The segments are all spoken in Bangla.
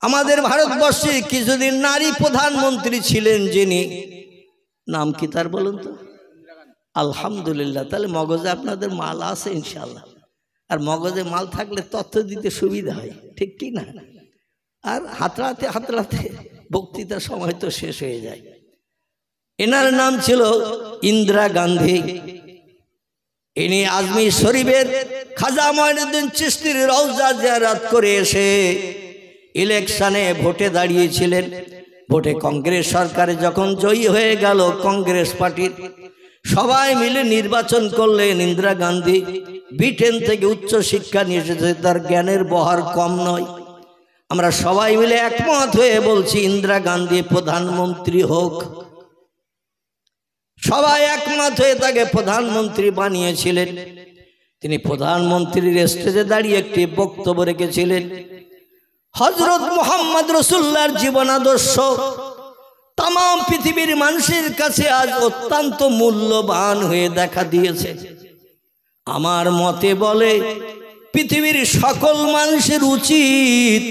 আমাদের ভারতবর্ষে কিছুদিন নারী প্রধানমন্ত্রী ছিলেন, যিনি নাম কি তার বলুন তো? আলহামদুলিল্লাহ। তাহলে মগজে আপনাদের মাল আছে ইনশাআল্লাহ। আর মগজে মাল থাকলে তথ্য দিতে সুবিধা হয়, ঠিক কি না? আর হাতড়াতে হাতড়াতে বক্তৃতার সময় তো শেষ হয়ে যায়। এনার নাম ছিল ইন্দিরা গান্ধী। ইনি আজমির শরীফের খাজা মঈনুদ্দিন চিশতির রওজা জিয়ারত করে এসে ইলেকশনে ভোটে দাঁড়িয়েছিলেন। ভোটে কংগ্রেস সরকারে যখন জয়ী হয়ে গেল, কংগ্রেস পার্টির সবাই মিলে নির্বাচন করলেন ইন্দিরা গান্ধী। ব্রিটেন থেকে উচ্চ শিক্ষা নিয়ে এসেছে, তার জ্ঞানের বহর কম নয়। আমরা সবাই মিলে একমত হয়ে বলছি ইন্দিরা গান্ধী প্রধানমন্ত্রী হোক। সবাই একমত হয়ে তাকে প্রধানমন্ত্রী বানিয়েছিলেন। তিনি প্রধানমন্ত্রীর স্টেজে দাঁড়িয়ে একটি বক্তব্য রেখেছিলেন। হযরত মুহাম্মদ রাসূলুল্লাহর জীবন আদর্শ তাম পৃথিবীর মানুষের কাছে আজ অত্যন্ত মূল্যবান হয়ে দেখা দিয়েছে। আমার মতে বলে পৃথিবীর সকল মানুষের উচিত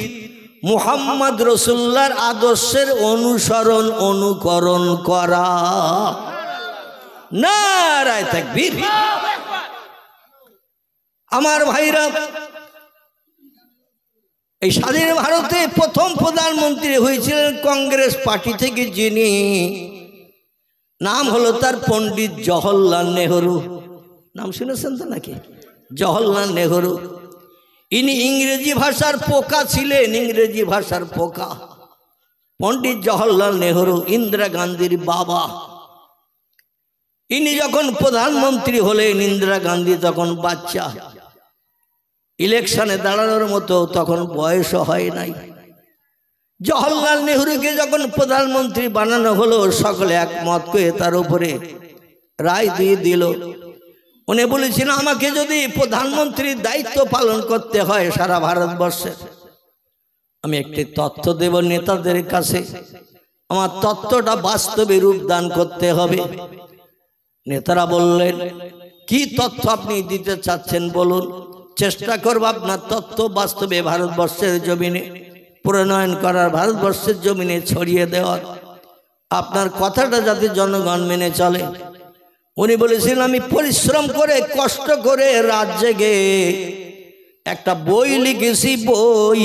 মুহাম্মদ রাসূলুল্লাহর আদর্শের অনুসরণ অনুকরণ করা। নারায়ে তাকবীর। আমার ভাইরা, এই স্বাধীন ভারতে প্রথম প্রধানমন্ত্রী হয়েছিলেন কংগ্রেস পার্টি থেকে, যিনি নাম হলো তার পণ্ডিত জওহরলাল নেহরু। নাম শুনেছেন তো নাকি? জওহরলাল নেহরু। ইনি ইংরেজি ভাষার পোকা ছিলেন, ইংরেজি ভাষার পোকা। পণ্ডিত জওহরলাল নেহরু ইন্দিরা গান্ধীর বাবা। ইনি যখন প্রধানমন্ত্রী হলেন, ইন্দিরা গান্ধী তখন বাচ্চা, ইলেকশনে দাঁড়ানোর মতো তখন বয়স হয় নাই। জওহরলাল নেহরুকে যখন প্রধানমন্ত্রী বানানো হলো, সকলে একমত করে তার উপরে রায় দিয়ে দিল। উনি বলেছেন, আমাকে যদি প্রধানমন্ত্রীর দায়িত্ব পালন করতে হয় সারা ভারতবর্ষে, আমি একটি তথ্য দেব নেতাদের কাছে। আমার তত্ত্বটা বাস্তবে রূপদান করতে হবে। নেতারা বললেন, কি তথ্য আপনি দিতে চাচ্ছেন বলুন, চেষ্টা করব আপনার তত্ত্ব বাস্তবে ভারতবর্ষের জমিনে প্রণয়ন করার, ভারতবর্ষের জমিনে ছড়িয়ে দেওয়ার, আপনার কথাটা যাতে জনগণ মেনে চলে। উনি বলেছিলেন, আমি পরিশ্রম করে কষ্ট করে রাত জেগে একটা বই লিখেছি, বই।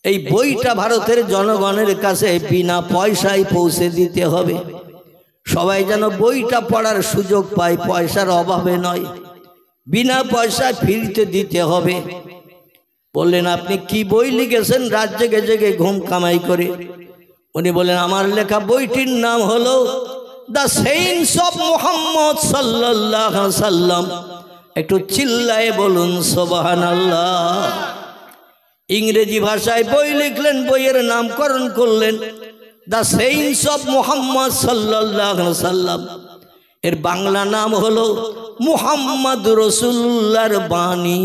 এই বইটা ভারতের জনগণের কাছে বিনা পয়সায় পৌঁছে দিতে হবে। সবাই যেন বইটা পড়ার সুযোগ পায়, পয়সার অভাবে নয়, বিনা পয়সায় ফ্রিতে দিতে হবে। বললেন, আপনি কি বই লিখেছেন রাত জেগে জেগে ঘুম কামাই করে? উনি বলেন, আমার লেখা বইটির নাম হলো দ্য সেইন্স অফ মুহাম্মদ সাল্লাল্লাহু আলাইহি সাল্লাম। একটু চিল্লায়ে বলুন সুবহানাল্লাহ। ইংরেজি ভাষায় বই লিখলেন, বইয়ের নামকরণ করলেন দ্য সেইন্স অফ মুহাম্মদ সাল্লাল্লাহু আলাইহি সাল্লাম। এর বাংলা নাম হলো মুহাম্মদ রাসূলুল্লাহর বাণী।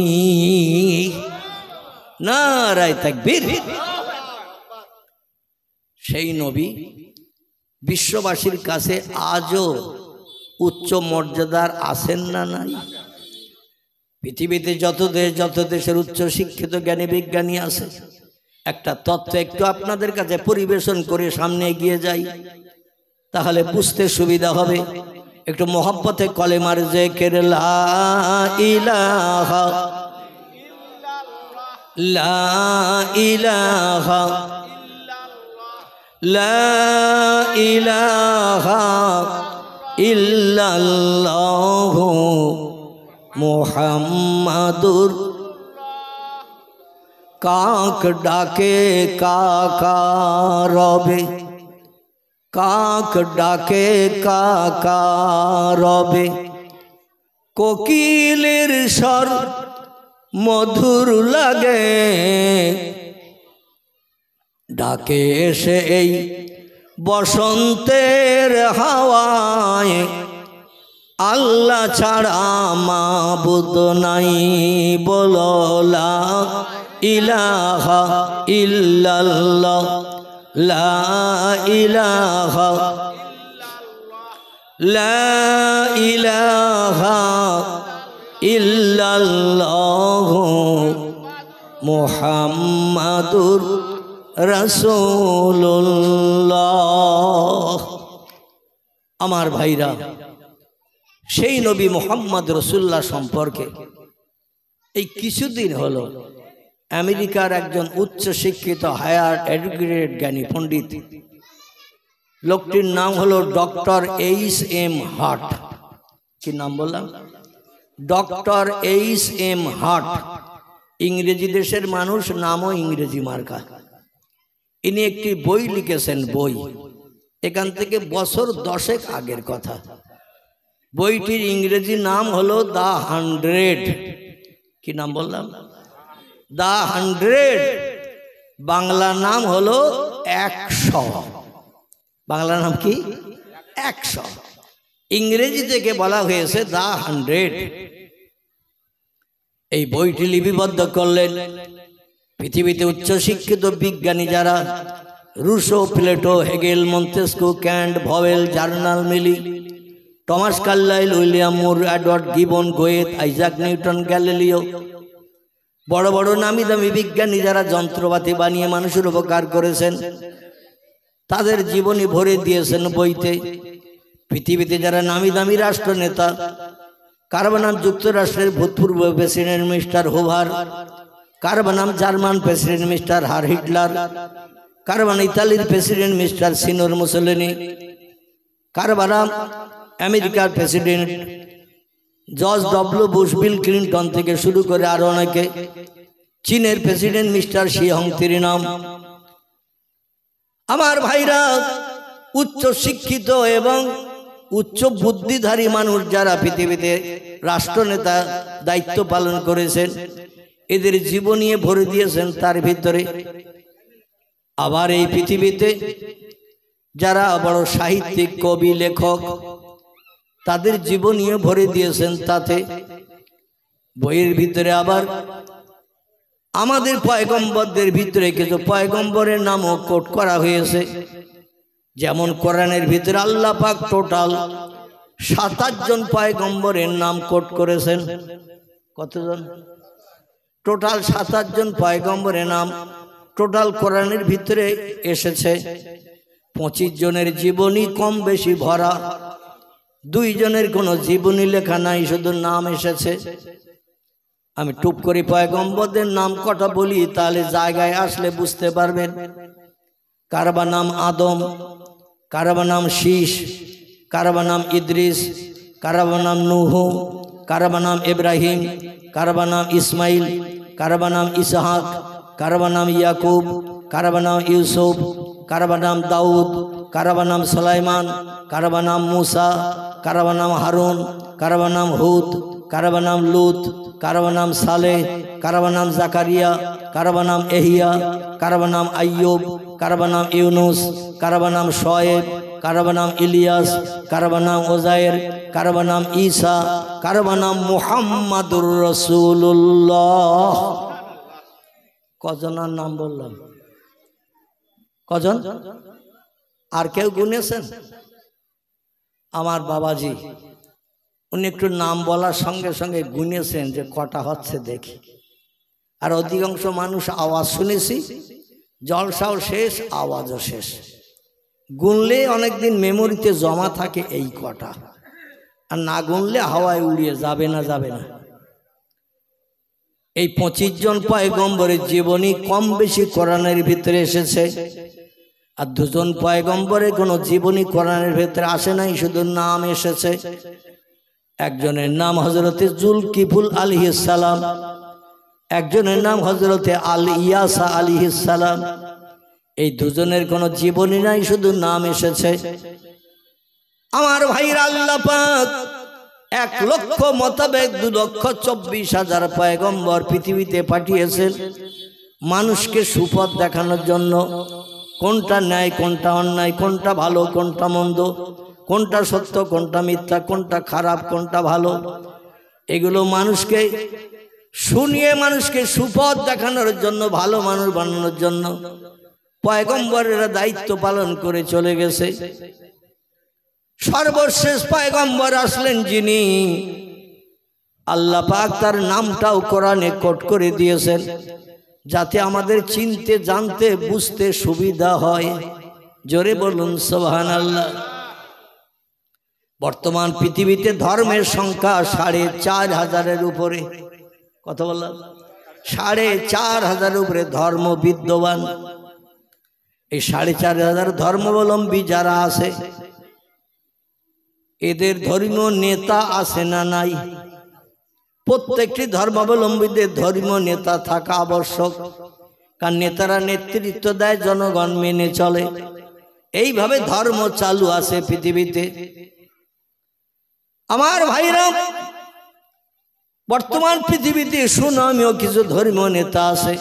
নারায়ে তাকবীর। সেই নবী বিশ্ববাসীর কাছে আজও উচ্চ মর্যাদার আছেন না নাই? পৃথিবীতে যত দেশের উচ্চ শিক্ষিত জ্ঞানী বিজ্ঞানী আছে, একটা তথ্য একটু আপনাদের কাছে পরিবেশন করে সামনে এগিয়ে যাই, তাহলে বুঝতে সুবিধা হবে। একটু মোহাব্বতে কলেমার জিকির, লা ইলাহা লা ইলাহা লা ইলাহা ইল্লাল্লাহু মুহাম্মাদুর। কাক ডাকে কাকা রবে, কাক ডাকে কাকা রবে, কোকিলের স্বর মধুর লাগে, ডাকে এসে এই বসন্তের হাওয়ায়, আল্লাহ ছাড়া মাবুদ নাই, বলো লা ইলাহা ইল্লাল্লাহ লা ইলাহা লা ইলাহা ইল্লাল্লাহু মুহাম্মাদুর রাসূলুল্লাহ। আমার ভাইরা, সেই নবী মুহাম্মদ রাসূলুল্লাহ সম্পর্কে এই কিছুদিন হলো আমেরিকার একজন উচ্চ শিক্ষিত হায়ার এডুকেটেড জ্ঞানী পণ্ডিত, লোকটির নাম হলো ডক্টর H.M. হার্ট। কি নাম বললাম? Doctor H.M. হার্ট। ইংরেজি দেশের মানুষ, নামও ইংরেজি মার্কা। ইনি একটি বই লিখেছেন, বই, এখান থেকে বছর 10 আগের কথা। বইটির ইংরেজি নাম হলো দ্য 100। কি নাম বললাম? দ্য 100। বাংলা নাম হলো 100। বাংলা নাম কি? 100। ইংরেজি থেকে বলা হয়েছে দ্য 100। এই বইটি লিপিবদ্ধ করলেন পৃথিবীতে উচ্চশিক্ষিত বিজ্ঞানী যারা, Rousseau, Plato, Hegel, Montesquieu, Kant, Boyle, জার্নাল মিলি, Thomas Carlyle, William Moore, Edward Gibbon, Goethe, Isaac Newton, Galileo, বড় বড় নামি দামি বিজ্ঞানী যারা যন্ত্রপাতি বানিয়ে মানুষের উপকার করেছেন, তাদের জীবনী ভরে দিয়েছেন বইতে। পৃথিবীতে যারা নামি দামি রাষ্ট্রনেতা, কার নাম যুক্তরাষ্ট্রের ভূতপূর্ব প্রেসিডেন্ট মিস্টার হুভার, কার নাম জার্মান প্রেসিডেন্ট মিস্টার হিটলার, কার ইতালির প্রেসিডেন্ট মিস্টার সিনোর মুসোলিনি, কার নাম আমেরিকার president George W Bush, Bill Clinton থেকে শুরু করে আরো অনেকে, চীনের প্রেসিডেন্ট মিস্টার শি জিনপিং। আমার ভাইরা, উচ্চ শিক্ষিত এবং উচ্চ বুদ্ধিধারী মানুষ যারা পৃথিবীতে রাষ্ট্রনেতা দায়িত্ব পালন করেছেন, এদের জীবন নিয়ে ভরে দিয়েছেন তার ভিতরে। আবার এই পৃথিবীতে যারা বড় সাহিত্যিক, কবি, লেখক, তাদের জীবন নিয়ে ভরে দিয়েছেন তাতে। বইয়ের ভিতরে আবার আমাদের পয়গম্বরদের ভিতরে কিছু পয়গম্বরের নামও কোট করা হয়েছে। যেমন কোরআনের ভিতরে আল্লাহ পাক টোটাল 27 জন পয়গম্বরের নাম কোট করেছেন। কতজন? টোটাল 27 জন পয়গম্বরের নাম টোটাল কোরআনের ভিতরে এসেছে। 25 জনের জীবনী কম বেশি ভরা, 2 জনের কোনো জীবনী লেখা নাই, শুধু নাম এসেছে। আমি টুপ করে পয়গম্বরদের নাম কটা বলি, তাহলে জায়গায় আসলে বুঝতে পারবেন। কারবা নাম আদম, কারবা নাম শীষ, কারবা নাম ইদ্রিস, কারবা নাম নূহ, কারবা নাম ইব্রাহিম, কারবা নাম ইসমাইল, কারবা নাম ইসহাক, কারবা নাম ইয়াকুব, কারবা নাম ইউসুফ, কারবা নাম দাউদ, কারবা নাম সুলাইমান, কারবা নাম মুসা, কারবা নাম হারুন, কারবা নাম হুদ, কারবা নাম লুত, কারবা নাম সালেহ, কারবা নাম জাকারিয়া, কারবা নাম এহিয়া, কারবা নাম আইয়ুব, কারবা নাম ইউনুস, কারবা নাম শোয়েব, কারবা নাম ইলিয়াস, কারবা নাম ওজায়ের, কারবা নাম ঈসা, কারবা নাম মুহাম্মাদুর রাসূলুল্লাহ। কজনের নাম বললাম? কজন? আর কেউ গুনেছেন? আমার বাবাজি উনি একটু নাম বলার সঙ্গে সঙ্গে গুনেছেন যে কটা হচ্ছে দেখি। আর অধিকাংশ মানুষ আওয়াজ শুনেছি, জলসাও শেষ, আওয়াজও শেষ। গুনলে অনেকদিন মেমোরিতে জমা থাকে এই কটা, আর না গুনলে হাওয়ায় উড়িয়ে যাবে না, যাবে না। এই 25 জন পয়গম্বরের জীবনী কম বেশি কোরআনের ভিতরে এসেছে, আর 2 জন পয়গম্বরের কোনো জীবনী কোরআনের ভিতরে আসে নাই, শুধু নাম এসেছে। একজনের নাম হযরতে জুলকিফুল আলাইহিস সালাম, একজনের নাম হযরতে আল ইয়াসা আলাইহিস সালাম। এই 2 জনের কোনো জীবনী নাই, শুধু নাম এসেছে। আমার ভাইরা, আল্লাহ পাক 1 লক্ষ মোতাবেক 2,24,000 পয়গম্বর পৃথিবীতে পাঠিয়েছেন মানুষকে সুপথ দেখানোর জন্য। কোনটা ন্যায়, কোনটা অন্যায়, কোনটা ভালো, কোনটা মন্দ, কোনটা সত্য, কোনটা মিথ্যা, কোনটা খারাপ, কোনটা ভালো, এগুলো মানুষকে শুনিয়ে মানুষকে সুপথ দেখানোর জন্য, ভালো মানুষ বানানোর জন্য পয়গম্বরেরা দায়িত্ব পালন করে চলে গেছে। সর্বশেষ পয়গম্বর আসলেন যিনি, আল্লাহ পাক তার নামটাও কোরআনে কোট করে দিয়েছেন, যাতে আমাদের চিনতে জানতে বুঝতে সুবিধা হয়। জোরে বলুন সুবহানাল্লাহ। বর্তমান পৃথিবীতে ধর্মের সংখ্যা ৪৫০০-এর উপরে। কত বললাম? ৪৫০০-এর উপরে ধর্ম বিদ্যমান। এই ৪৫০০ ধর্মাবলম্বী যারা আছে, এদের ধর্মীয় নেতা আছে না নাই? প্রত্যেকটি ধর্মাবলম্বীদের ধর্মীয় নেতা থাকা আবশ্যক, কারণ নেতারা নেতৃত্ব দেয়, জনগণ মেনে চলে। এইভাবে ধর্ম চালু আছে পৃথিবীতে। আমার ভাইরা, বর্তমান পৃথিবীতে সুনামীয় কিছু ধর্মীয় নেতা আছে।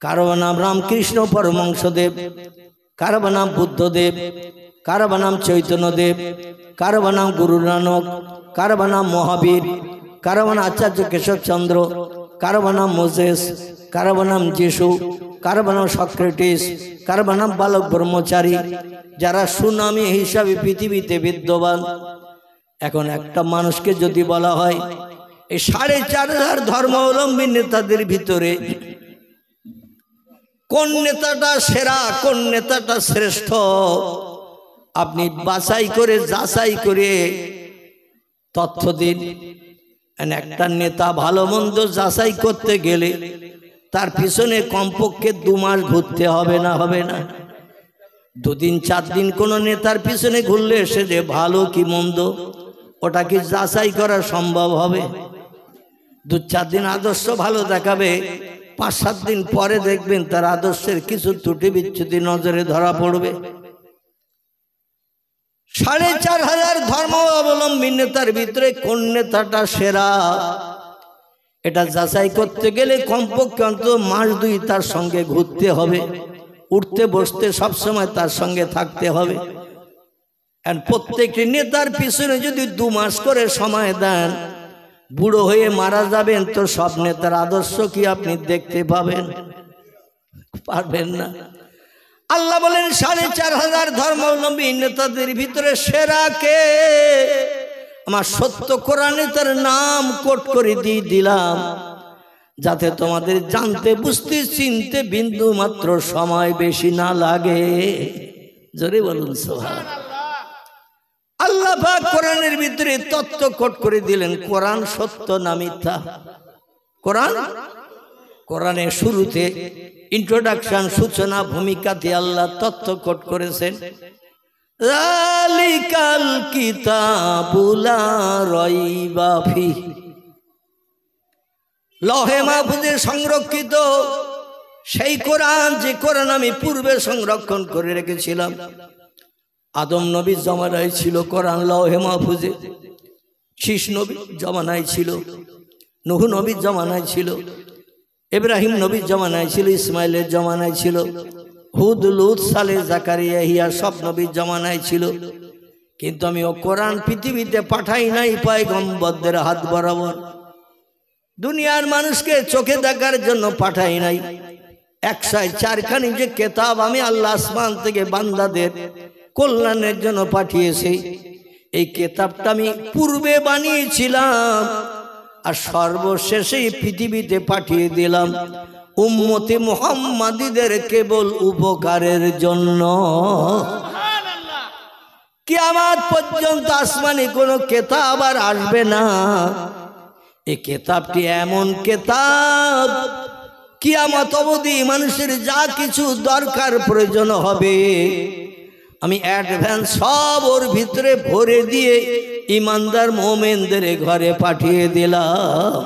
কারো নাম রামকৃষ্ণ পরমহংসদেব, কারো নাম বুদ্ধদেব, কারো নাম চৈতন্যদেব, কারো নাম গুরু নানক, কারো নাম মহাবীর, কারো নাম আচার্য কেশবচন্দ্র, কারো নাম মোজেস, কারো নাম যিশু, কারো নাম সক্রেটিস, কারো নাম বালক ব্রহ্মচারী, যারা সুনামী হিসাবে পৃথিবীতে বিদ্যমান। এখন একটা মানুষকে যদি বলা হয় এই ৪৫০০ ধর্মাবলম্বী নেতাদের ভিতরে কোন নেতাটা সেরা, কোন নেতাটা শ্রেষ্ঠ, আপনি বাছাই করে যাচাই করে তথ্য দিন। একটা নেতা ভালো মন্দ যাচাই করতে গেলে তার পিছনে কমপক্ষে ২ মাস ঘুরতে হবে না? হবে না? ২ দিন ৪ দিন কোন নেতার পিছনে ঘুরলে সে যে ভালো কি মন্দ ওটা কি যাচাই করা সম্ভব হবে? ২-৪ দিন আদর্শ ভালো দেখাবে, ৫-৭ দিন পরে দেখবেন তার আদর্শের কিছু ত্রুটি বিচ্যুতি নজরে ধরা পড়বে। ৪৫০০ ধর্মাবলম্বী নেতার ভিতরে কোন নেতাটা সেরা, এটা যাচাই করতে গেলে কমপক্ষে অন্তত মাস ২ তার সঙ্গে ঘুরতে হবে, উঠতে বসতে সবসময় তার সঙ্গে থাকতে হবে। আর প্রত্যেকটি নেতার পিছনে যদি ২ মাস করে সময় দেন, বুড়ো হয়ে মারা যাবেন তো সব নেতার আদর্শ কি আপনি দেখতে পাবেন? পারবেন না। আল্লাহ বলেন ৪৫০০ ধর্মাবলম্বী নেতাদের ভিতরে সেরা কে? আমার সত্য কোরআনে তার নাম কোট করে দিয়ে দিলাম, যাতে তোমাদের জানতে বুঝতে চিনতে বিন্দু মাত্র সময় বেশি না লাগে। জোরে বলুন সুবহানাল্লাহ। আল্লাহ পাক কোরআনের ভিতরে তত্ত্ব কোট করে দিলেন, কোরআন সত্য না মিথ্যা? কোরআনের শুরুতে ইন্ট্রোডাকশন, সূচনা ভূমিকাতে আল্লাহ তত্ত্ব কোট করেছেন, যালিকাল কিতাবু লা রাইবা ফিহি। লৌহে মাহফুজে সংরক্ষিত সেই কোরআন, যে কোরআন আমি পূর্বে সংরক্ষণ করে রেখেছিলাম। আদম নবীর জমানায় ছিল কোরআন লৌহে মাহফুজে, শীষ নবীর জমানায় ছিল, নূহ নবীর জমানায় ছিল, ইব্রাহিম নবীর জমানায় ছিল, ইসমাইলের জমানায় ছিল, হুদ, লূত, সালেহ, জাকারিয়া, ইয়াহিয়া সব নবীর জমানায় ছিল। কিন্তু আমি ও কোরআন পৃথিবীতে পাঠাই নাই পয়গম্বরদের হাত বরাবর, দুনিয়ার মানুষকে চোখে দেখার জন্য পাঠাই নাই। ১০৪খানি যে কেতাব আমি আল্লাহ আসমান থেকে বান্দাদের কল্যাণের জন্য পাঠিয়েছি, এই কেতাবটা আমি পূর্বে বানিয়েছিলাম আর সর্বশেষে পৃথিবীতে পাঠিয়ে দিলাম উম্মতে মুহাম্মাদীদের কেবল উপকারের জন্য। কিয়ামত পর্যন্ত আসমানে কোনো কেতাব আর আসবে না। এই কেতাবটি এমন কেতাব, কিয়ামত অবধি মানুষের যা কিছু দরকার প্রয়োজন হবে আমি অ্যাডভান্স সব ওর ভিতরে ভরে দিয়ে ইমানদার মুমিনদের ঘরে পাঠিয়ে দিলাম।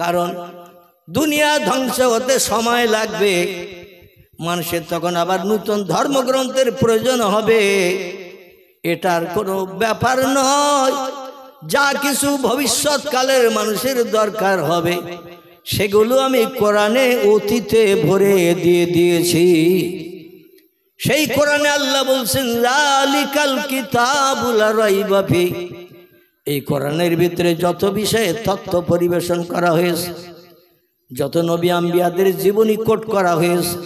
কারণ দুনিয়া ধ্বংস হতে সময় লাগবে, মানুষের তখন আবার নতুন ধর্মগ্রন্থের প্রয়োজন হবে, এটার কোনো ব্যাপার নয়। যা কিছু ভবিষ্যৎকালের মানুষের দরকার হবে সেগুলো আমি কোরআনে অতীতে ভরে দিয়ে দিয়েছি। সেই কোরআনে আল্লাহ বলছেন যালিকাল কিতাবু লা রাইবা ফিহি। এই কোরআনের ভিতরে যত বিষয়ে তথ্য পরিবেশন করা হয়েছে, যত নবী আম্বিয়াদের জীবনী কোট করা হয়েছে,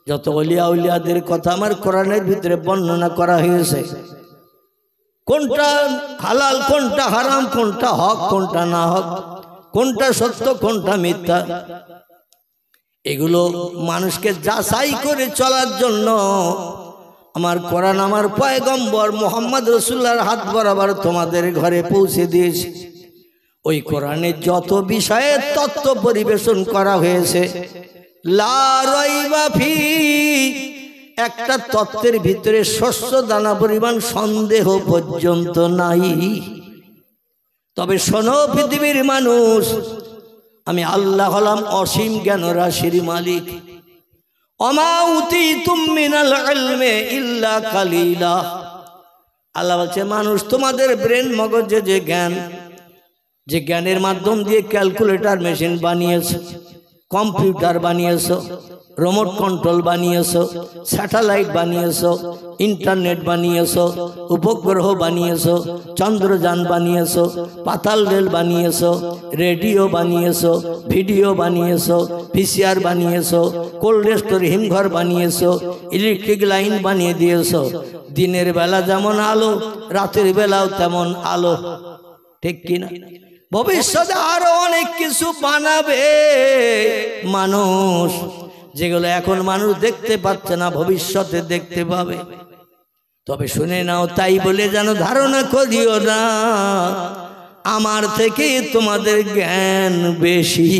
যত ওলিয়া উলিয়াদের কথা আমার কোরআনের ভিতরে বর্ণনা করা হয়েছে, কোনটা হালাল, কোনটা হারাম, কোনটা হক, কোনটা না হক, কোনটা সত্য কোনটা মিথ্যা এগুলো মানুষকে যাচাই করে চলার জন্য আমার কোরআন আমার পয়গম্বর মুহাম্মদ রাসূলুল্লাহর হাত বরাবর তোমাদের ঘরে পৌঁছে দিয়েছি। ওই কোরআনে যত বিষয়ে তত্ত্ব পরিবেশন করা হয়েছে লা রাইবা ফি, একটা তত্ত্বের ভিতরে শস্য দানা পরিমাণ সন্দেহ পর্যন্ত নাই। তবে শোনো পৃথিবীর মানুষ, আমি আল্লাহ হলাম অসীম জ্ঞান রাশির মালিক। ওমা উতীতুম মিনাল ইলমি ইল্লা কালিলা, আল্লাহ বলছে মানুষ তোমাদের ব্রেন মগজে যে জ্ঞান, যে জ্ঞানের মাধ্যম দিয়ে ক্যালকুলেটর মেশিন বানিয়েছো, কম্পিউটার বানিয়েছো, রিমোট কন্ট্রোল বানিয়েছো, স্যাটেলাইট বানিয়েছো, ইন্টারনেট বানিয়েছো, উপগ্রহ বানিয়েছো, চন্দ্রযান বানিয়েছো, পাতাল রেল বানিয়েছো, রেডিও বানিয়েছো, ভিডিও বানিয়েছো, ভিসিআর বানিয়েছো, কোল্ড স্টোর হিমঘর বানিয়েছো, ইলেকট্রিক লাইন বানিয়ে দিয়েছো। দিনের বেলা যেমন আলো, রাতের বেলাও তেমন আলো, ঠিক কিনা? ভবিষ্যতে আরো অনেক কিছু বানাবে মানুষ, যেগুলো এখন মানুষ দেখতে পাচ্ছে না, ভবিষ্যতে দেখতে পাবে। তবে শুনে নাও, তাই বলে যেন ধারণা করিও না আমার থেকে তোমাদের জ্ঞান বেশি,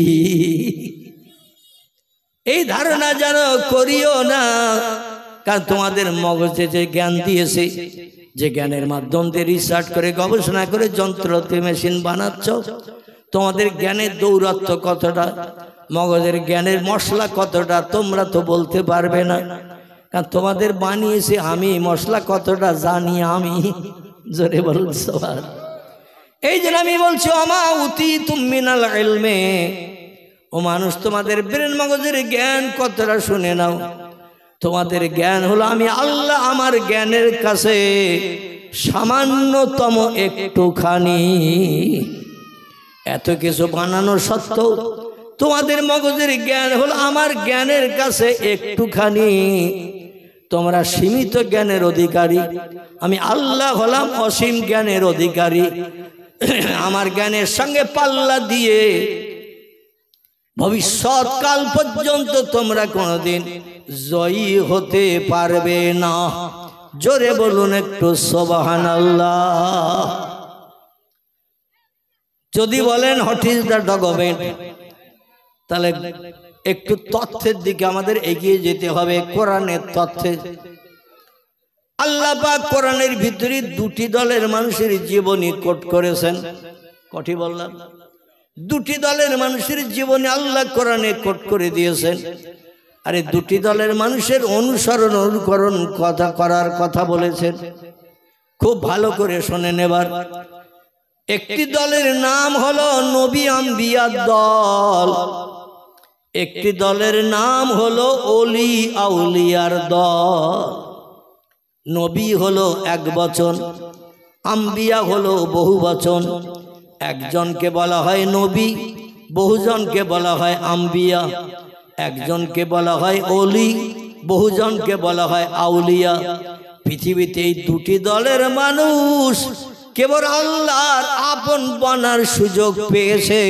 এই ধারণা যেন করিও না। কারণ তোমাদের মগজে যে জ্ঞান দিয়েছে, যে জ্ঞানের মাধ্যম দিয়ে রিসার্চ করে গবেষণা করে যন্ত্রপাতি মেশিন বানাচ্ছ, তোমাদের জ্ঞানের দৌরাত্ম্য কতটা, মগজের জ্ঞানের মশলা কতটা তোমরা তো বলতে পারবে না। কারণ তোমাদের বানিয়েছে আমি, মশলা কতটা জানি আমি, জোরে বলুন সবার। এই জন্য আমি বলছি ওমা উতীতুম মিনাল ইলমি, ও মানুষ তোমাদের ব্রেন মগজের জ্ঞান কতটা শুনে নাও। তোমাদের জ্ঞান হলো আমি আল্লাহ, আমার জ্ঞানের কাছে সামান্যতম একটুখানি। এত কিছু বানানো সত্ত্বেও তোমাদের মগজের জ্ঞান হলো আমার জ্ঞানের কাছে একটুখানি। তোমরা সীমিত জ্ঞানের অধিকারী, আমি আল্লাহ হলাম অসীম জ্ঞানের অধিকারী। আমার জ্ঞানের সঙ্গে পাল্লা দিয়ে ভবিষ্যৎকাল পর্যন্ত তোমরা কোনোদিন জয়ী হতে পারবে না। জোরে বলুন একটু সুবহানাল্লাহ। যদি বলেন হোয়াট ইজ দ্য ডকুমেন্ট, তাহলে একটু তথ্যের দিকে আমাদের এগিয়ে যেতে হবে, কোরআনের তথ্যে। আল্লাহ পাক কোরআনের ভিতরে দুটি দলের মানুষের জীবনী কোট করেছেন। কটি বললাম? দুটি দলের মানুষের জীবনী আল্লাহ কোরআনে কোট করে দিয়েছেন। আরে দুটি দলের মানুষের অনুসরণ অনুকরণ কথা করার কথা বলেছেন, খুব ভালো করে শুনে নেবার। একটি দলের নাম হলো নবী আম্বিয়ার দল, একটি দলের নাম হলো ওলি আউলিয়ার দল। নবী হলো এক বচন, আম্বিয়া হলো বহু বচন। একজনকে বলা হয় নবী, বহুজনকে বলা হয় আম্বিয়া। একজনকে বলা হয় ওলি, বহুজনকে বলা হয় আউলিয়া। পৃথিবীতে এই দুটি দলের মানুষ কেবল আল্লাহর আপন বনার সুযোগ পেয়েছে।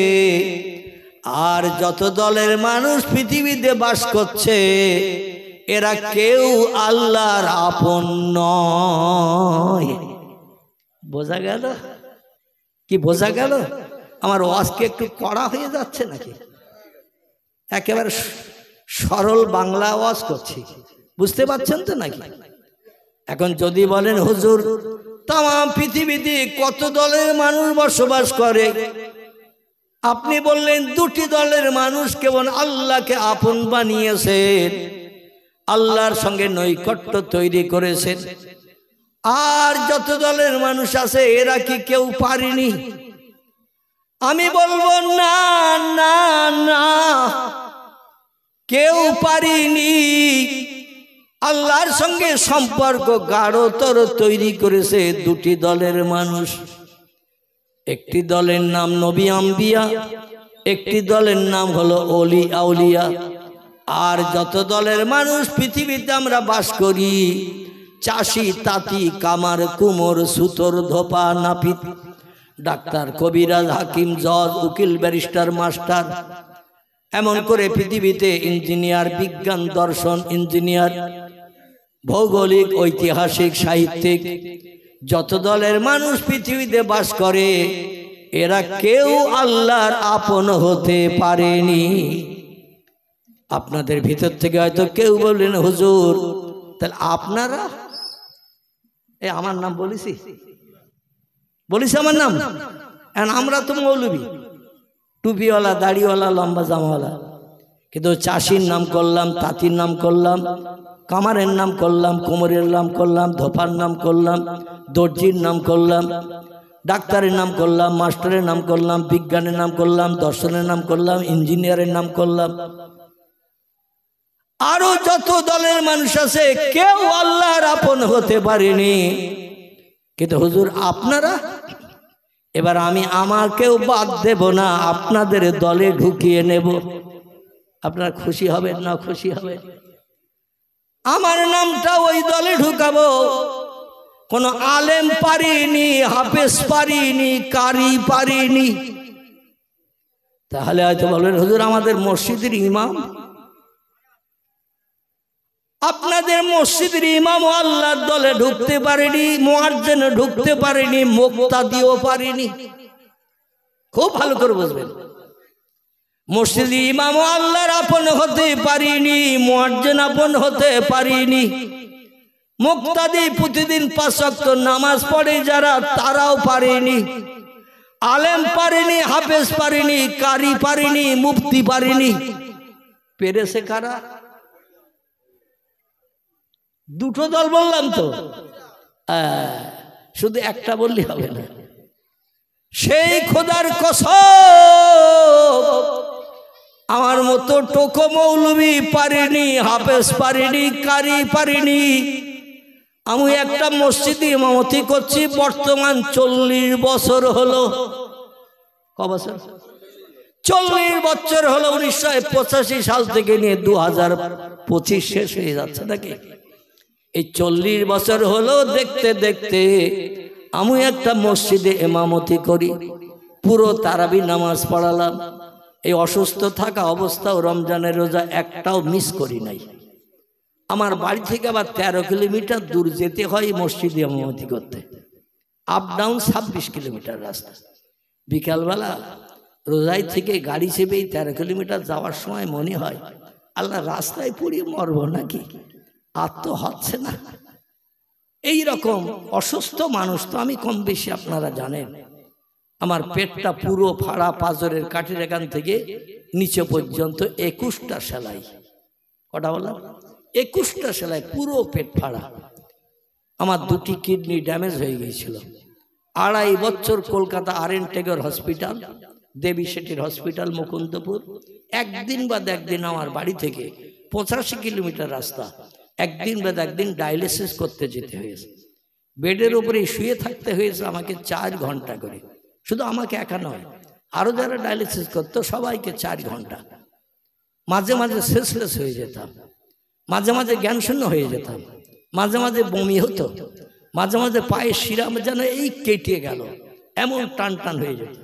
আর যত দলের মানুষ পৃথিবীতে বাস করছে, এরা কেউ আল্লাহর আপন নয়। বোঝা গেল? কি বোঝা গেল? আমার ওয়াজকে একটু কড়া হয়ে যাচ্ছে নাকি? একেবারে সরল বাংলা ওয়াজ করছি, বুঝতে পারছেন তো নাকি? এখন যদি বলেন হুজুর তাম পৃথিবীতে কত দলের মানুষ বসবাস করে, আপনি বললেন দুটি দলের মানুষ কেবল আল্লাহকে আপন বানিয়েছেন, আল্লাহর সঙ্গে নৈকট্য তৈরি করেছেন। আর যত দলের মানুষ আছে এরা কি কেউ পারেনি? আমি বলবো না না না, কেউ পারেনি। আল্লাহর সঙ্গে সম্পর্ক গাঢ়তর তৈরি করেছে দুটি দলের মানুষ। একটি দলের নাম নবী আম্বিয়া, একটি দলের নাম হলো ওলি আউলিয়া। আর যত দলের মানুষ পৃথিবীতে আমরা বাস করি, চাষি তাঁতি কামার কুমোর সুতোর ধোপা নাপিত ডাক্তার, কবিরাজ, হাকিম, জজ, উকিল, ব্যারিস্টার, মাস্টার, এমন করে পৃথিবীতে ইঞ্জিনিয়ার, বিজ্ঞান, দর্শন, ইঞ্জিনিয়ার, ভৌগোলিক, ঐতিহাসিক, সাহিত্যিক, যত দলের মানুষ পৃথিবীতে বাস করে এরা কেউ আল্লাহর আপন হতে পারেনি। আপনাদের ভিতর থেকে হয়তো কেউ বললেন, হুজুর তাহলে আপনারা, আমার নাম বলিস আমার নাম, আমরা তো মৌলবী, টুপিওয়ালা, দাড়িওয়ালা, লম্বা জামাওয়ালা, কিন্তু চাষির নাম করলাম, তাঁতির নাম করলাম, কামারের নাম করলাম, কোমরের নাম করলাম, ধোপার নাম করলাম, দর্জির নাম করলাম, ডাক্তারের নাম করলাম, মাস্টারের নাম করলাম, বিজ্ঞানের নাম করলাম, দর্শনের নাম করলাম, ইঞ্জিনিয়ারের নাম করলাম, আরো যত দলের মানুষ আছে কেউ আল্লাহর আপন হতে পারেনি। কিন্তু হুজুর আপনারা, এবার আমি আমাকেও বাদ দেব না, আপনাদের দলে ঢুকিয়ে নেব। আপনারা খুশি হবেন না খুশি হবে? আমার নামটা ওই দলে ঢুকাবো। কোন আলেম পারিনি, হাফেজ পারিনি, কারি পারিনি। তাহলে হয়তো বলবেন, হুজুর আমাদের মসজিদের ইমাম, আপনাদের মসজিদের ইমাম আল্লাহর দলে ঢুকতে পারেনি, মুয়াজ্জিন ঢুকতে পারেনি, মুক্তাদিও পারেনি। খুব ভালো করে বুঝবেন, মসজিদের ইমাম আল্লাহর আপন হতে পারিনি, মুয়াজ্জিন আপন হতে পারিনি, মুক্তাদি প্রতিদিন 5 ওয়াক্ত নামাজ পড়ে যারা তারাও পারেনি, আলেম পারেনি, হাফেজ পারেনি, কারি পারেনি, মুফতি পারেনি। পেরেছে কারা? দুটো দল বললাম তো, শুধু একটা বললে হবে না। সেই খোদার কসম, আমার মতো টোকো মৌলবী পারেনি, হাফেজ পারেনি, কারি পারেনি। আমি একটা মসজিদে ইমামতি করছি বর্তমান 40 বছর হলো। ক বছর? 40 বছর হলো। 1985 সাল থেকে নিয়ে 2025 শেষ হয়ে যাচ্ছে নাকি? এই 40 বছর হলো দেখতে দেখতে আমি একটা মসজিদে ইমামতি করি, পুরো তারাবি নামাজ পড়ালাম। এই অসুস্থ থাকা অবস্থাও রমজানের রোজা একটাও মিস করি নাই। আমার বাড়ি থেকে আবার 13 কিলোমিটার দূর যেতে হয় মসজিদে ইমামতি করতে, আপ ডাউন 26 কিলোমিটার রাস্তা। বিকালবেলা রোজাই থেকে গাড়ি চেপেই 13 কিলোমিটার যাওয়ার সময় মনে হয় আল্লাহ রাস্তায় পড়িয়ে মরবো নাকি, আর তো হচ্ছে না। এই রকম অসুস্থ মানুষ তো আমি কম বেশি, আপনারা জানেন। আমার পেটটা পুরো ফাড়া, পাঁজরের কাঠের এখান থেকে নিচে পর্যন্ত 21টা সেলাই। কটা বললাম? 21টা সেলাই, পুরো পেট ফাড়া। আমার 2টি কিডনি ড্যামেজ হয়ে গিয়েছিল। 2.5 বছর কলকাতা আর.এন. টেগর হসপিটাল, দেবী শেঠির হসপিটাল, মুকুন্দপুর, একদিন বাদ একদিন আমার বাড়ি থেকে 85 কিলোমিটার রাস্তা, একদিন বাদ একদিন ডায়ালিসিস করতে যেতে হয়েছে। বেডের উপরে শুয়ে থাকতে হয়েছে আমাকে 4 ঘন্টা করে। শুধু আমাকে একা নয়, আরো যারা ডায়ালিসিস করতো সবাইকে 4 ঘন্টা। মাঝে মাঝে সেন্সলেস হয়ে যেতাম, মাঝে মাঝে জ্ঞান শূন্য হয়ে যেতাম, মাঝে মাঝে বমি হতো, মাঝে মাঝে পায়ে শিরা যেন এই কেটে গেল, এমন টান টান হয়ে যেত।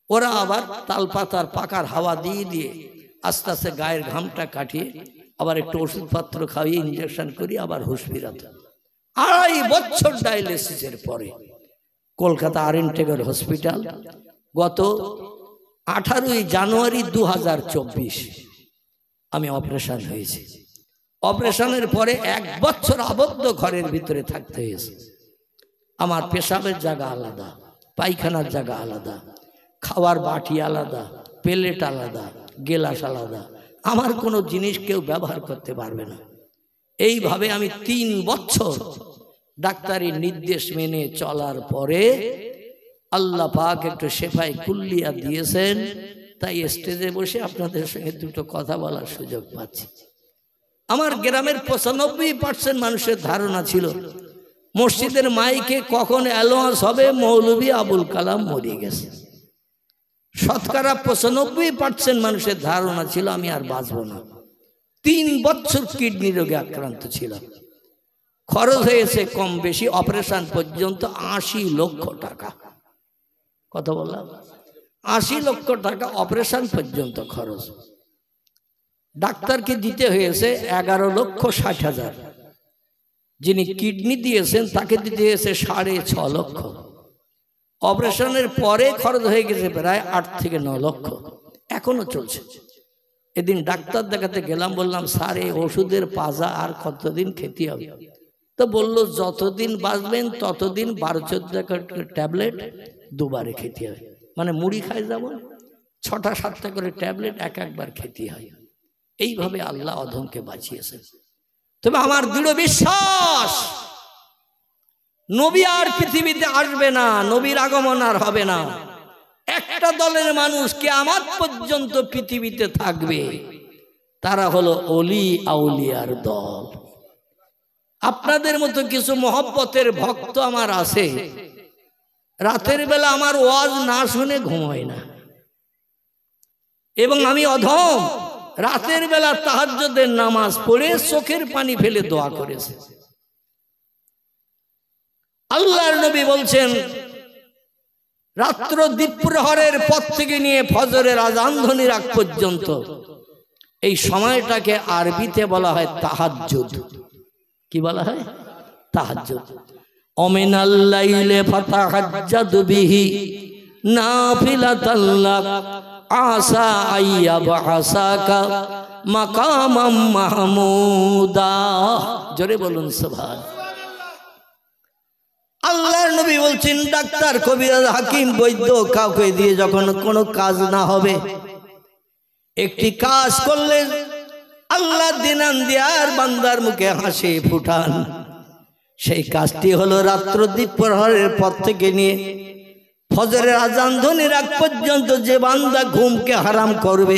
ওরা আবার তালপাতার পাকার হাওয়া দিয়ে দিয়ে আস্তে আস্তে গায়ের ঘামটা কাটিয়ে আবার একটু ওষুধপত্র খাইয়ে ইঞ্জেকশন করি আবার হুঁশ ফিরাত। 2.5 বছর ডায়ালিসিসের পরে কলকাতা আর.এন. টেগর হসপিটাল, গত 18ই জানুয়ারি 2024 আমি অপারেশন হয়েছি। অপারেশনের পরে 1 বছর আবদ্ধ ঘরের ভিতরে থাকতে হয়েছে। আমার পেশাবের জায়গা আলাদা, পায়খানার জায়গা আলাদা, খাওয়ার বাটি আলাদা, প্লেট আলাদা, গেলাস আলাদা। আমার কোনো জিনিস কেউ ব্যবহার করতে পারবে না। এইভাবে আমি 3 বছর ডাক্তারি নির্দেশ মেনে চলার পরে আল্লাহ পাক একটু শেফায়ে কুল্লিয়া দিয়েছেন, তাই স্টেজে বসে আপনাদের সঙ্গে দুটো কথা বলার সুযোগ পাচ্ছি। আমার গ্রামের 95% মানুষের ধারণা ছিল মসজিদের মাইকে কখন অ্যালাউন্স হবে মৌলভী আবুল কালাম মরে গেছে। শতকরা 95% মানুষের ধারণা ছিল আমি আর বাঁচব না। 3 বছর কিডনি রোগে আক্রান্ত ছিলাম। খরচ হয়েছে কম বেশি অপারেশন পর্যন্ত 80 লক্ষ টাকা। কত বললাম? 80 লক্ষ টাকা অপারেশন পর্যন্ত খরচ। ডাক্তারকে দিতে হয়েছে 11,60,000। যিনি কিডনি দিয়েছেন তাকে দিতে হয়েছে 6.5 লক্ষ। অপারেশনের পরে খরচ হয়ে গেছে প্রায় 8 থেকে 9 লক্ষ, এখনো চলছে। এদিন ডাক্তার দেখাতে গেলাম, বললাম স্যার এই ওষুধের পাজা আর কতদিন খেতে হবে? তো বললো যতদিন বাঁচবেন ততদিন 12-14 ট্যাবলেট দুবারে খেতে হবে। মানে মুড়ি খাই যেমন 6টা-7টা করে ট্যাবলেট একবার খেতে হয়। এইভাবে আল্লাহ অধমকে বাঁচিয়েছেন। তবে আমার দৃঢ় বিশ্বাস নবী আর পৃথিবীতে আসবে না, নবীর আগমন আর হবে না। একটা দলের মানুষ কিয়ামত পর্যন্ত পৃথিবীতে থাকবে, তারা হলো ওলি আউলিয়ার দল। আপনাদের মতো কিছু মহব্বতের ভক্ত আমার আছে, রাতের বেলা আমার ওয়াজ না শুনে ঘুমায় না। এবং আমি অধম রাতের বেলা তাহাজ্জুদের নামাজ পড়ে চোখের পানি ফেলে দোয়া করেছে। আল্লাহর নবী বলছেন রাত্র দ্বীপ্রহরের পর থেকে নিয়ে ফজরের আযান ধ্বনির আগ পর্যন্ত এই সময়টাকে আরবিতে বলা হয় তাহাজ্জুদ। কি বলা হয়? তাহাজ্জুদ। ওমিনাল লাইলি ফাতাহাজ্জাদ বিহি নাফিলাতাল লাক আসা আইয়াবআসাকা মাকামাম মাহমুদা। জোরে বলুন সুবহানাল্লাহ। আল্লাহর নবী বলছেন ডাক্তার, কবিরাজ, হাকিম, বৈদ্য কাউকে দিয়ে যখন কোনো কাজ না হবে, একটি কাজ করলে আল্লাহ দিনান দিয়ার বান্দার মুখে হাসি ফুটান। সেই কাজটি হলো রাত্র দ্বীপ্রহরের পর থেকে নিয়ে ফজরের আযান ধ্বনির আগ পর্যন্ত যে বান্দা ঘুমকে হারাম করবে,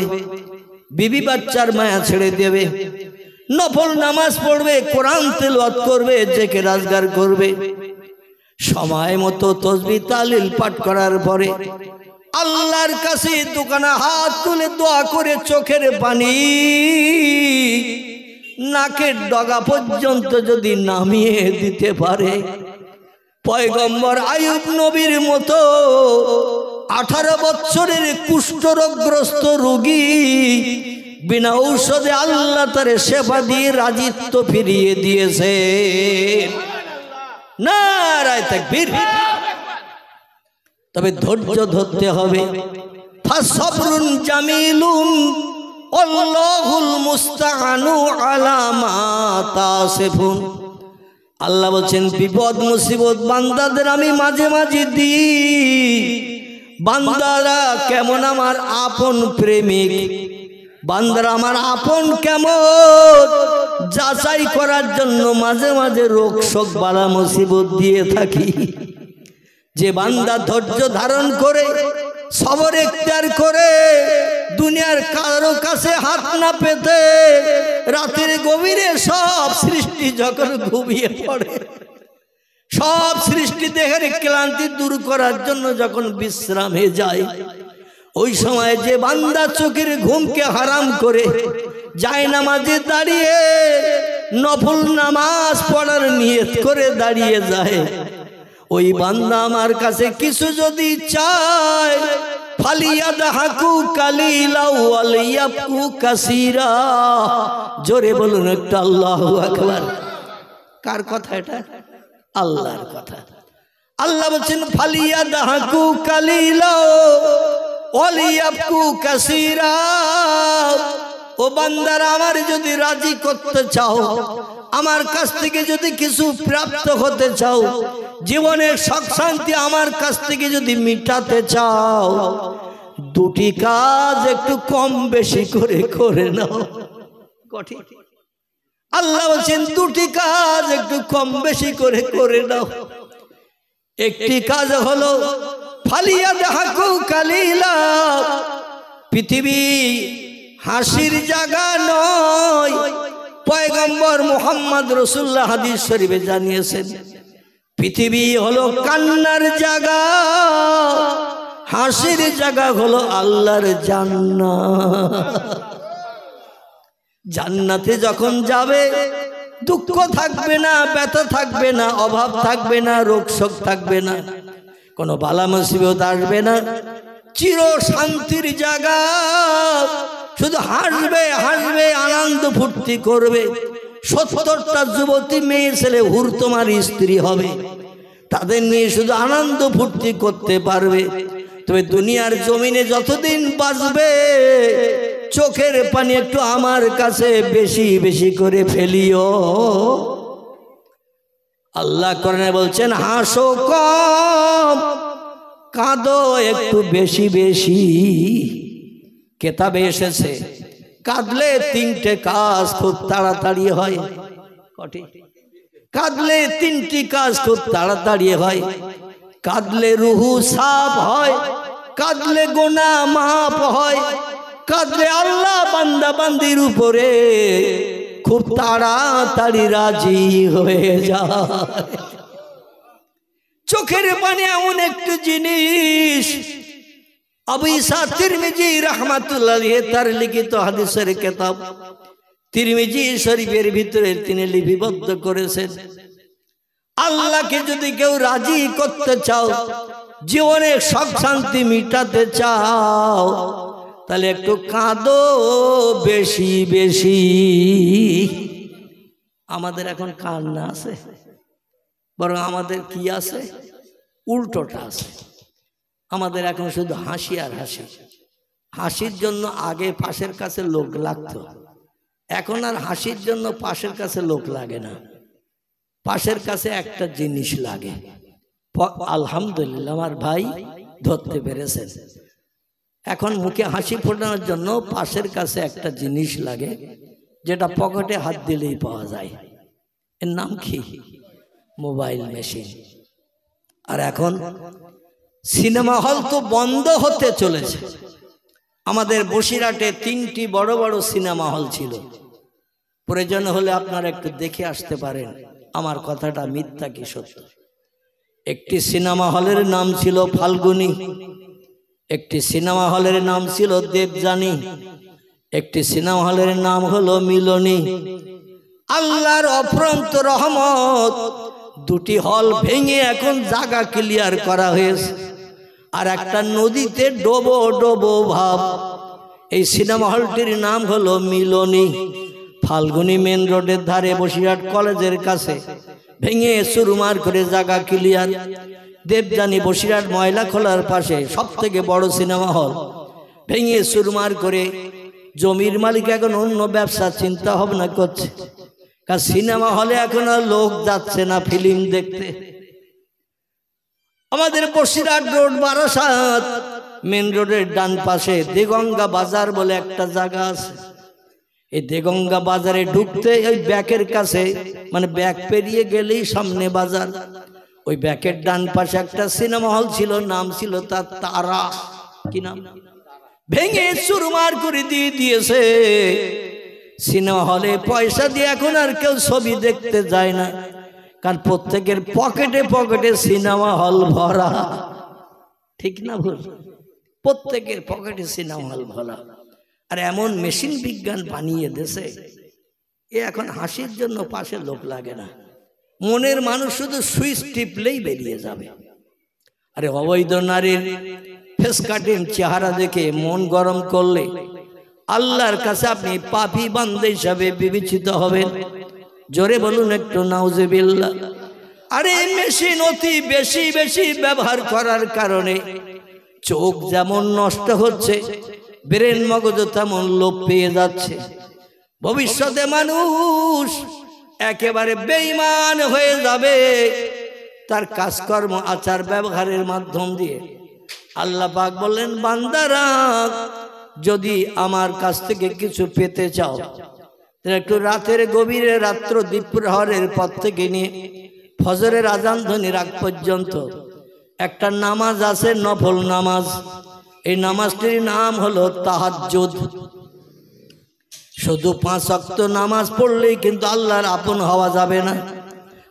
বিবি বাচ্চার মায়া ছেড়ে দেবে, নফল নামাজ পড়বে, কোরআন তেলাওয়াত করবে, জিকির আজগার করবে, সময় মতো তাসবিহ তাহলিল পাঠ করার পরে আল্লাহর কাছে দুখানা হাত তুলে দোয়া করে চোখের পানি নাকের ডগা পর্যন্ত যদি নামিয়ে দিতে পারে, পয়গম্বর আইয়ুব নবীর মতো 18 বছরের কুষ্ঠরোগগ্রস্ত রোগী বিনা ঔষধে আল্লাহ তার সেবা দিয়ে রাজিত্ব ফিরিয়ে দিয়েছে। নারায়ে তাকবীর। তবে ধৈর্য ধরতে হবে। ফাসবরুন জামিলুন আল্লাহুল মুস্তাআনু আলা মা তাসিফুন। আল্লাহ বলেন বিপদ মুসিবত বান্দাদের আমি মাঝে মাঝে দিই। বান্দারা কেমন আমার আপন প্রেমিক, বান্দারা আমার আপন কেমন যাচাই করার জন্য মাঝে মাঝে রোগ শোক বালা মুসিবত দিয়ে থাকি। যে বান্দা ধৈর্য ধারণ করে সবর ইখতিয়ার করে দুনিয়ার কারো কাছে হাত না পেতে রাতের গভীরে সব সৃষ্টি যখন ঘুমিয়ে পড়ে, সব সৃষ্টি দেহের ক্লান্তি দূর করার জন্য যখন বিশ্রামে যায়, ওই সময় যে বান্দা চোখের ঘুমকে হারাম করে জায়নামাজে দাঁড়িয়ে নফল নামাজ পড়ার নিয়ত করে দাঁড়িয়ে যায়, ওই বান্দা আমার কাছে কিছু যদি চায় ফালিয়াদহাকু কালিলা ওয়ালিয়াবকু কাসীরা। জোরে বলুন একটু আল্লাহু আকবার। কার কথা এটা? আল্লাহর কথা। আল্লাহ বলেন ফালিয়াদহাকু কালিলা ওয়ালিয়াবকু কাসীরা। ও বান্দারা আমার যদি রাজি করতে চাও, আমার কাছ থেকে যদি কিছু প্রাপ্ত হতে চাও, জীবনের সুখ শান্তি আমার কাছ থেকে যদি মিটাতে চাও, দুটি কাজ একটু কম বেশি করে করে নাও। কঠিন। আল্লাহ বলেন দুটি কাজ একটু কম বেশি করে করে নাও। একটি কাজ হলো ফালিয়াদহাকু কালিলা। পৃথিবী হাসির জায়গা নয়, পয়গম্বর মুহাম্মদ রাসূলুল্লাহ হাদিস শরীফে জানিয়েছেন পৃথিবী হলো কান্নার জায়গা, হাসির জায়গা হলো আল্লাহর জান্নাত। জান্নাতে যখন যাবে দুঃখ থাকবে না, ব্যথা থাকবে না, অভাব থাকবে না, রোগ শোক থাকবে না, কোনো বালা মুসিবত আসবে না, চির শান্তির জায়গা। শুধু হাসবে হাসবে, আনন্দ ফুর্তি করবে। 70টা যুবতী মেয়ে ছেলে হুর তোমার স্ত্রী হবে, তাদের নিয়ে শুধু আনন্দ ফুর্তি করতে পারবে। তবে দুনিয়ার জমিনে যতদিন বাঁচবে, চোখের পানি একটু আমার কাছে বেশি বেশি করে ফেলিও। আল্লাহ কোরআনে বলছেন, হাসো কম, কাঁদো একটু বেশি বেশি। কেতাবে এসেছে, কাঁদলে 3টে কাজ খুব তাড়াতাড়ি হয়। কটি? কাঁদলে 3টি কাজ খুব তাড়াতাড়ি হয়। কাঁদলে রুহু সাফ হয়, কাঁদলে গুনাহ মাফ হয়, কাঁদলে আল্লাহ বান্দা বান্দির উপরে খুব তাড়াতাড়ি রাজি হয়ে যায়। চোখের পানি এমন একটি জিনিস, আবু ঈসা তিরমিজি রাহমাতুল্লাহ আলাইহি তার লিখিত হাদিসের কিতাব তিরমিজি শরীফের ভিতরে তিনি লিপিবদ্ধ করেছেন, আল্লাহকে যদি কেউ রাজি করতে চাও, জীবনে সব শান্তি মিটাতে চাও, তাহলে একটু কাঁদো বেশি বেশি। আমাদের এখন কান্না আছে, বরং আমাদের কি আছে? উল্টোটা আছে। আমাদের এখন শুধু হাসি আর হাসি। হাসির জন্য আগে পাশের কাছে লোক লাগতো, এখন আর হাসির জন্য পাশের কাছে লোক লাগে না। পাশের কাছে একটা জিনিস লাগে। আলহামদুলিল্লাহ, আমার ভাই ধরতে পেরেছেন। এখন মুখে হাসি ফোটানোর জন্য পাশের কাছে একটা জিনিস লাগে, যেটা পকেটে হাত দিলেই পাওয়া যায়। এর নাম কি? Mobile machine. আর এখন সিনেমা হল তো বন্ধ হতে চলেছে। আমাদের বসিরহাটে 3টি বড় বড় সিনেমা হল ছিল। প্রয়োজন হলে আপনারা একটু দেখে আসতে পারেন আমার কথাটা মিথ্যা কি সত্য। একটি সিনেমা হলের নাম ছিল ফাল্গুনী, একটি সিনেমা হলের নাম ছিল দেবযানী, একটি সিনেমা হলের নাম হলো মিলনী। আল্লাহর অফুরন্ত রহমত, 2টি হল ভেঙে এখন জায়গা ক্লিয়ার করা হয়েছে। আর একটা নদীতে ডোবো ডোবো ভাব। এই সিনেমা হলটির নাম হলো মিলনী। ফাল্গুনী মেন রোডের ধারে, বসিরহাট কলেজের কাছে ভেঙে চুরমার করে জায়গা ক্লিয়ার। দেবযানী বসিরহাট ময়লা খোলার পাশে সবথেকে বড় সিনেমা হল ভেঙে চুরমার করে জমির মালিক এখন অন্য ব্যবসা চিন্তা ভাবনা করছে। কারণ সিনেমা হলে এখন আর লোক যাচ্ছে না ফিল্ম দেখতে। আমাদের বসিরহাট রোড বারাসাত মেন রোডের ডান পাশে দেগঙ্গা বাজার বলে একটা জায়গা আছে। এই দেগঙ্গা বাজারে ঢুকতে ওই ব্যাকের কাছে, মানে ব্যাক পেরিয়ে গেলেই সামনে বাজার। ওই ব্যাকের ডান পাশে একটা সিনেমা হল ছিল, নাম ছিল তার তারা। কি নাম? ভেঙে চুরমার করে দিয়ে দিয়েছে। সিনেমা হলে পয়সা দিয়ে এখন আর কেউ ছবি দেখতে যায় না, কারণ প্রত্যেকের পকেটে পকেটে সিনেমা হল ভরা। ঠিক না ভুল? প্রত্যেকের পকেটে সিনেমা হল ভরা। আর এমন মেশিন বিজ্ঞান বানিয়ে দেশে, এ এখন হাসির জন্য পাশে লোক লাগে না। মনের মানুষ শুধু সুইচ টিপলেই বেরিয়ে যাবে। আরে অবৈধ নারীর ফেস কাটিং চেহারা দেখে মন গরম করলে আল্লাহর কাছে আপনি পাপী বান্দা হিসাবে বিবেচিত হবেন। জোরে বলুন একটু নাউজুবিল্লাহ। আরে মেশিন অতি বেশি বেশি ব্যবহার করার কারণে চোখ যেমন নষ্ট হচ্ছে, ব্রেন মগজ তেমন লোপ পেয়ে যাচ্ছে। ভবিষ্যতে মানুষ একেবারে বেঈমান হয়ে যাবে তার কাজকর্ম আচার ব্যবহারের মাধ্যম দিয়ে। আল্লাহ পাক বললেন, বান্দারা যদি আমার কাছ থেকে কিছু পেতে চাও, একটু রাতের গভীরে রাত্র দ্বীপ্রহরের পর থেকে নিয়ে ফজরের আজান ধ্বনির আগ পর্যন্ত একটা নামাজ আছে, নফল নামাজ। এই নামাজটির নাম হলো তাহাজ্জুদ। শুধু 5 ওয়াক্ত নামাজ পড়লেই কিন্তু আল্লাহর আপন হওয়া যাবে না।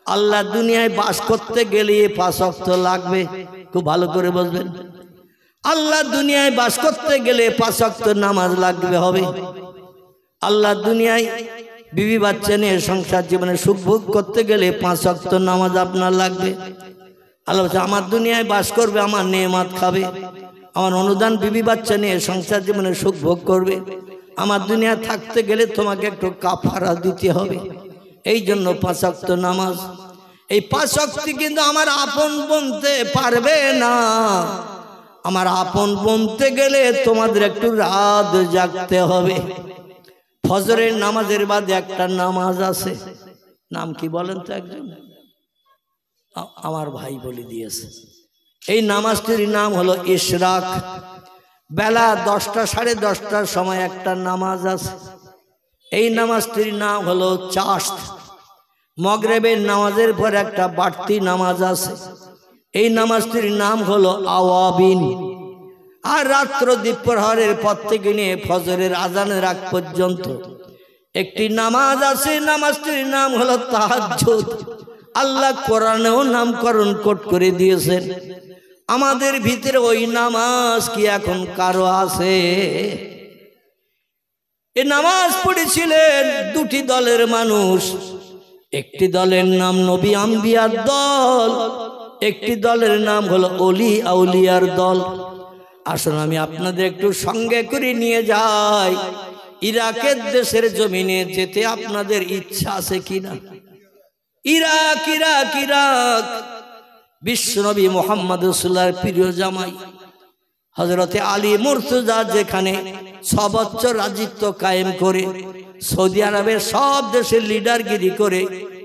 আল্লাহ দুনিয়ায় বাস করতে গেলে 5 ওয়াক্ত লাগবে। খুব ভালো করে বুঝবেন, আল্লাহ দুনিয়ায় বাস করতে গেলে 5 ওয়াক্ত নামাজ লাগবে হবে। আল্লাহ দুনিয়ায় বিবি বাচ্চা নিয়ে সংসার জীবনে সুখ ভোগ করতে গেলে 5 ওয়াক্ত নামাজ আপনার লাগবে। আল্লাহ বলছে আমার দুনিয়ায় বাস করবে, আমার নেয়ামত খাবে, আমার অনুদান বিবি বাচ্চা নিয়ে সংসার জীবনে সুখ ভোগ করবে। আমার দুনিয়া থাকতে গেলে তোমাকে একটু কাফারা দিতে হবে। এই জন্য 5 ওয়াক্ত নামাজ। এই 5 ওয়াক্ত কিন্তু আমার আপন বলতে পারবে না। আমার আপন বলতে গেলে তোমাদের একটু রাত জাগতে হবে। ফজরের নামাজের বাদে একটা নামাজ আছে, নাম কি বলেন তো? একজন আমার ভাই বলে দিয়েছে। এই নামাজটির নাম হলো ইশরাক। বেলা 10টা 10:30টার সময় একটা নামাজ আছে। এই নামাজটির নাম হলো চাশত। মাগরিবের নামাজের পর একটা বাড়তি নামাজ আছে। এই নামাজটির নাম হলো আওয়াবিন। আর রাত্র দ্বীপ্রহরের পর থেকে নিয়ে ফজরের আজানের আগ পর্যন্ত একটি নামাজ আছে। নামাজটির নাম হলো তাহাজ্জুদ। আল্লাহ কোরআনেও নামকরণ করে দিয়েছেন। আমাদের ভিতরে ওই নামাজ কি এখন কারো আছে? এই নামাজ পড়েছিলেন 2টি দলের মানুষ। একটি দলের নাম নবী আম্বিয়ার দল, একটি দলের নাম হলো অলি আউলিয়ার দল। আসুন আমি আপনাদের একটু সঙ্গে করে নিয়ে যাই। ইরাকের দেশের জমিনে যেতে আপনাদের ইচ্ছা আছে কিনা? ইরাক ইরাক ইরাক বিশ্বনবী মুহাম্মদ রাসূলুল্লাহর প্রিয় জামাই হযরতে আলী মুর্তজা যেখানে 6 বছর রাজত্ব কায়েম করে সৌদি আরবের সব দেশের লিডারগিরি করে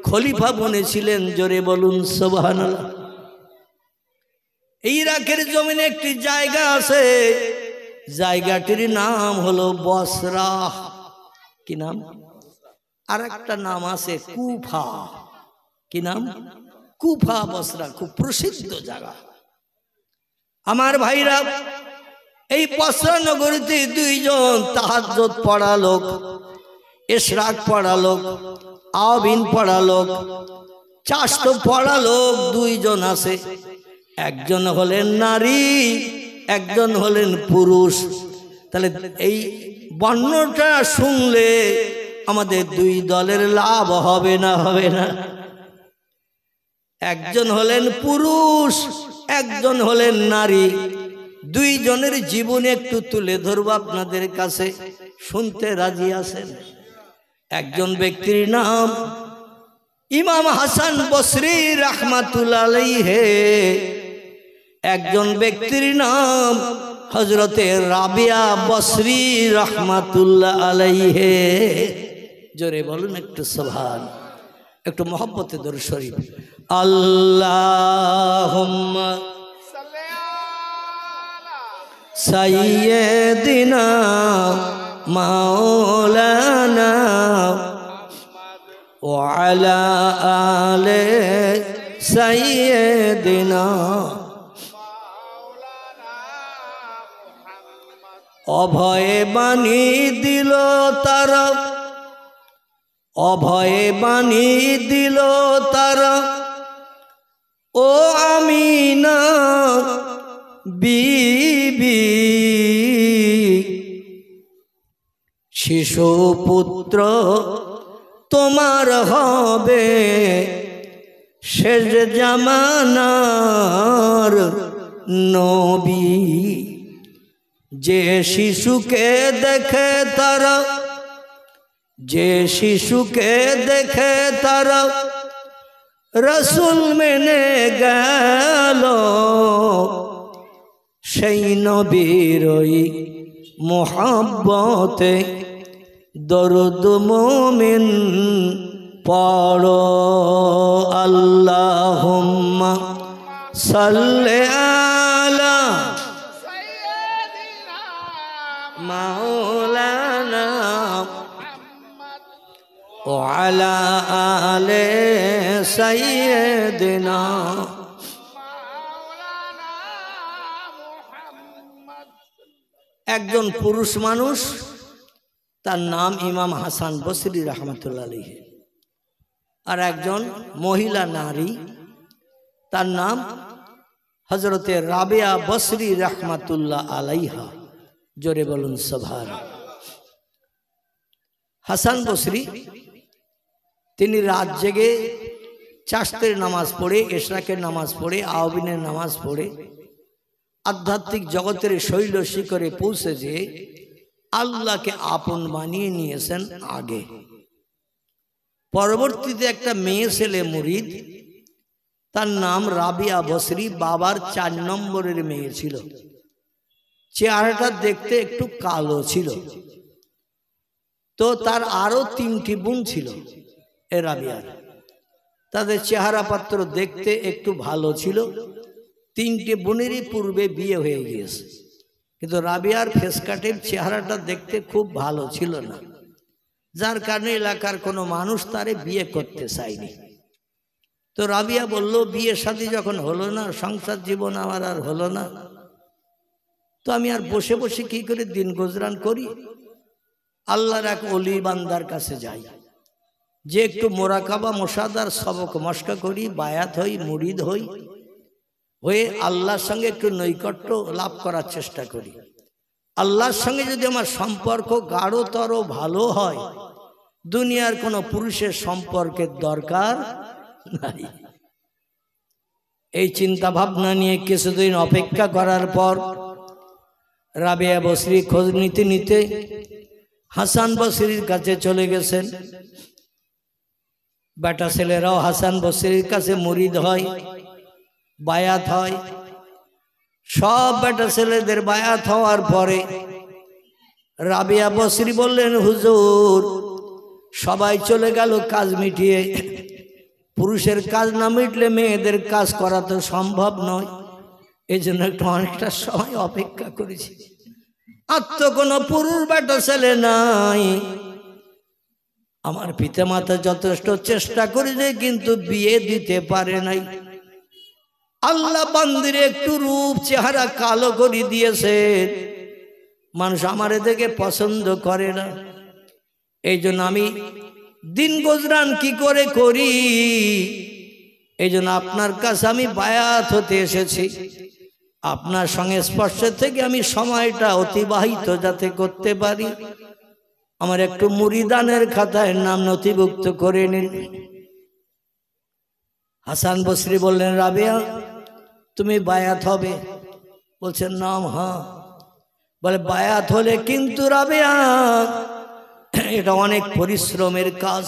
খলিফা বনেছিলেন। জোরে বলুন সুবহানাল্লাহ। ইরাকের জমিনে একটি জায়গা আছে, জায়গাটির নাম হলো বসরা। কি নাম? আর একটা নাম আছে কুফা। কি নাম? কুফা বসরা, খুব প্রসিদ্ধ জায়গা। আমার ভাইরা, এই বসরা নগরীতে 2 জন তাহাজ্জুদ পড়া লোক, ইশরাক পড়া লোক, আওয়াবিন পড়া লোক, চাশত পড়া লোক 2 জন আছে। একজন হলেন নারী, একজন হলেন পুরুষ। তাহলে এই বর্ণটা শুনলে আমাদের 2 দলের লাভ হবে না? হবে না? একজন হলেন পুরুষ, একজন হলেন নারী। 2 জনের জীবন একটু তুলে ধরব আপনাদের কাছে, শুনতে রাজি আছেন? একজন ব্যক্তির নাম ইমাম হাসান বসরি রাহমাতুল্লাহ আলাইহি, একজন ব্যক্তির নাম হযরতে রাবিয়া বসরি রাহমাতুল্লাহ আলাইহি। জোরে বলুন একটু সুবহান, একটু মহব্বতে দরুদ শরীফ। আল্লাহুম্মা সাইয়্যিদিনা মাওলানা ওয়া আলা আলি সাইয়্যিদিনা। অভয়ে বাণী দিল তারা, অভয়ে বাণী দিল তারা, ও আমিনা বিবি। শিশু পুত্র তোমার হবে শেষ জামানার নবী। যে শিশুকে দেখে তারা, যে শিশুকে দেখে তারা রসুল মেনে গেল, সেই নবীর ওই মোহাব্বতে দরুদ মুমিন পড়ো। আল্লাহুম্মা সাল্লি আলা মাওলানা ওয়া আলা আলি সাইয়্যিদিনা। একজন পুরুষ মানুষ, তার নাম ইমাম হাসান বসরি রাহমাতুল্লাহ আলাইহি। আর একজন মহিলা নারী, তার নাম হযরতে রাবিয়া বসরি রাহমাতুল্লাহ আলাইহা। জোরে বলুন সুবহান। হাসান বসরি তিনি রাত জেগে চাশতের নামাজ পড়ে, এশরাকের নামাজ পড়ে, আওয়াবিনের নামাজ পড়ে আধ্যাত্মিক জগতের শৈল শিখরে পৌঁছে যে আল্লাহকে আপন বানিয়ে নিয়েছেন আগে। পরবর্তীতে একটা মেয়ে ছেলে মুরিদ, তার নাম রাবিয়া বসরি, বাবার 4 নম্বরের মেয়ে ছিল। চেহারাটা দেখতে একটু কালো ছিল। তো তার আরো 3টি বোন ছিল এ রাবিয়ার, তাদের চেহারা পাত্র দেখতে একটু ভালো ছিল। 3টে বোনেরই পূর্বে বিয়ে হয়ে গিয়েছে, কিন্তু রাবিয়ার ফেসকাটের চেহারাটা দেখতে খুব ভালো ছিল না, যার কারণে এলাকার কোনো মানুষ তারে বিয়ে করতে চায়নি। তো রাবিয়া বলল, বিয়ে শাদী যখন হলো না, সংসার জীবন আমার আর হলো না, তো আমি আর বসে বসে কি করে দিন গুজরান করি, আল্লাহর এক ওলি বান্দার কাছে যাই, যে একটু মোরাকাবা মোশাদার সবক মশকা করি, বায়াত হই, মুরিদ হই, হয়ে আল্লাহর সঙ্গে একটু নৈকট্য লাভ করার চেষ্টা করি। আল্লাহর সঙ্গে যদি আমার সম্পর্ক গাঢ়তর ভালো হয়, দুনিয়ার কোনো পুরুষের সম্পর্কের দরকার নাই। এই চিন্তা ভাবনা নিয়ে কিছুদিন অপেক্ষা করার পর রাবিয়া বসরি খোঁজ নিতে নিতে হাসান বসরির কাছে চলে গেছেন। বেটা ছেলেরাও হাসান বসরির কাছে মুরিদ হয়, বায়াত হয়। সব বেটা ছেলেদের বায়াত হওয়ার পরে রাবিয়া বসরি বললেন, হুজুর সবাই চলে গেল কাজ মিটিয়ে, পুরুষের কাজ না মিটলে মেয়েদের কাজ করা তো সম্ভব নয়, এই জন্য একটু অনেকটা সময় অপেক্ষা করেছি। আর তো কোনো পুরুষ বেটা ছেলে নাই, আমার পিতামাতা যথেষ্ট চেষ্টা করেছে কিন্তু বিয়ে দিতে পারে নাই। আল্লাহ বান্দির একটু রূপ চেহারা কালো করে দিয়েছে, মানুষ আমারে দেখে পছন্দ করে না, এই জন্য আমি দিন গুজরান কি করে করি, এই জন্য আপনার কাছে আমি বায়াত হতে এসেছি। আপনার সঙ্গে স্পর্শ থেকে আমি সময়টা অতিবাহিত যাতে করতে পারি, আমার একটু মুরিদানের খাতায় নাম নথিভুক্ত করে নিন। হাসান বসরি বললেন, রাবিয়া তুমি বায়াত হবে? বলছেন নাম হ্যাঁ। বলে বায়াত হলে কিন্তু রাবিয়া এটা অনেক পরিশ্রমের কাজ,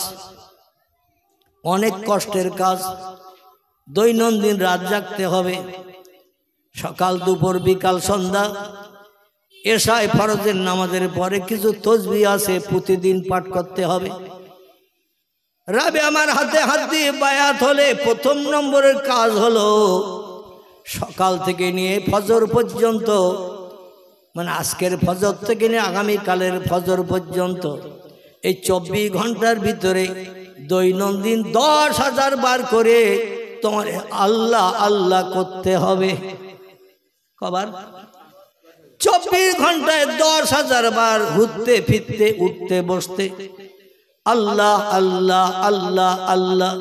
অনেক কষ্টের কাজ, দৈনন্দিন রাত জাগতে হবে, সকাল দুপুর বিকাল সন্ধ্যা, এশায় ফরজের নামাজের পরে কিছু তসবিহ আছে প্রতিদিন পাঠ করতে হবে। রাবে আমার হাতে হাত দিয়ে বায়াত হলে 1 নম্বরের কাজ হলো সকাল থেকে নিয়ে ফজর পর্যন্ত, মানে আজকের ফজর থেকে নিয়ে আগামীকালের ফজর পর্যন্ত এই 24 ঘন্টার ভিতরে দৈনন্দিন 10,000 বার করে তোমার আল্লাহ আল্লাহ করতে হবে। কবার? 24 ঘন্টায় 10,000 বার ঘুরতে ফিরতে উঠতে বসতে আল্লাহ আল্লাহ আল্লাহ আল্লাহ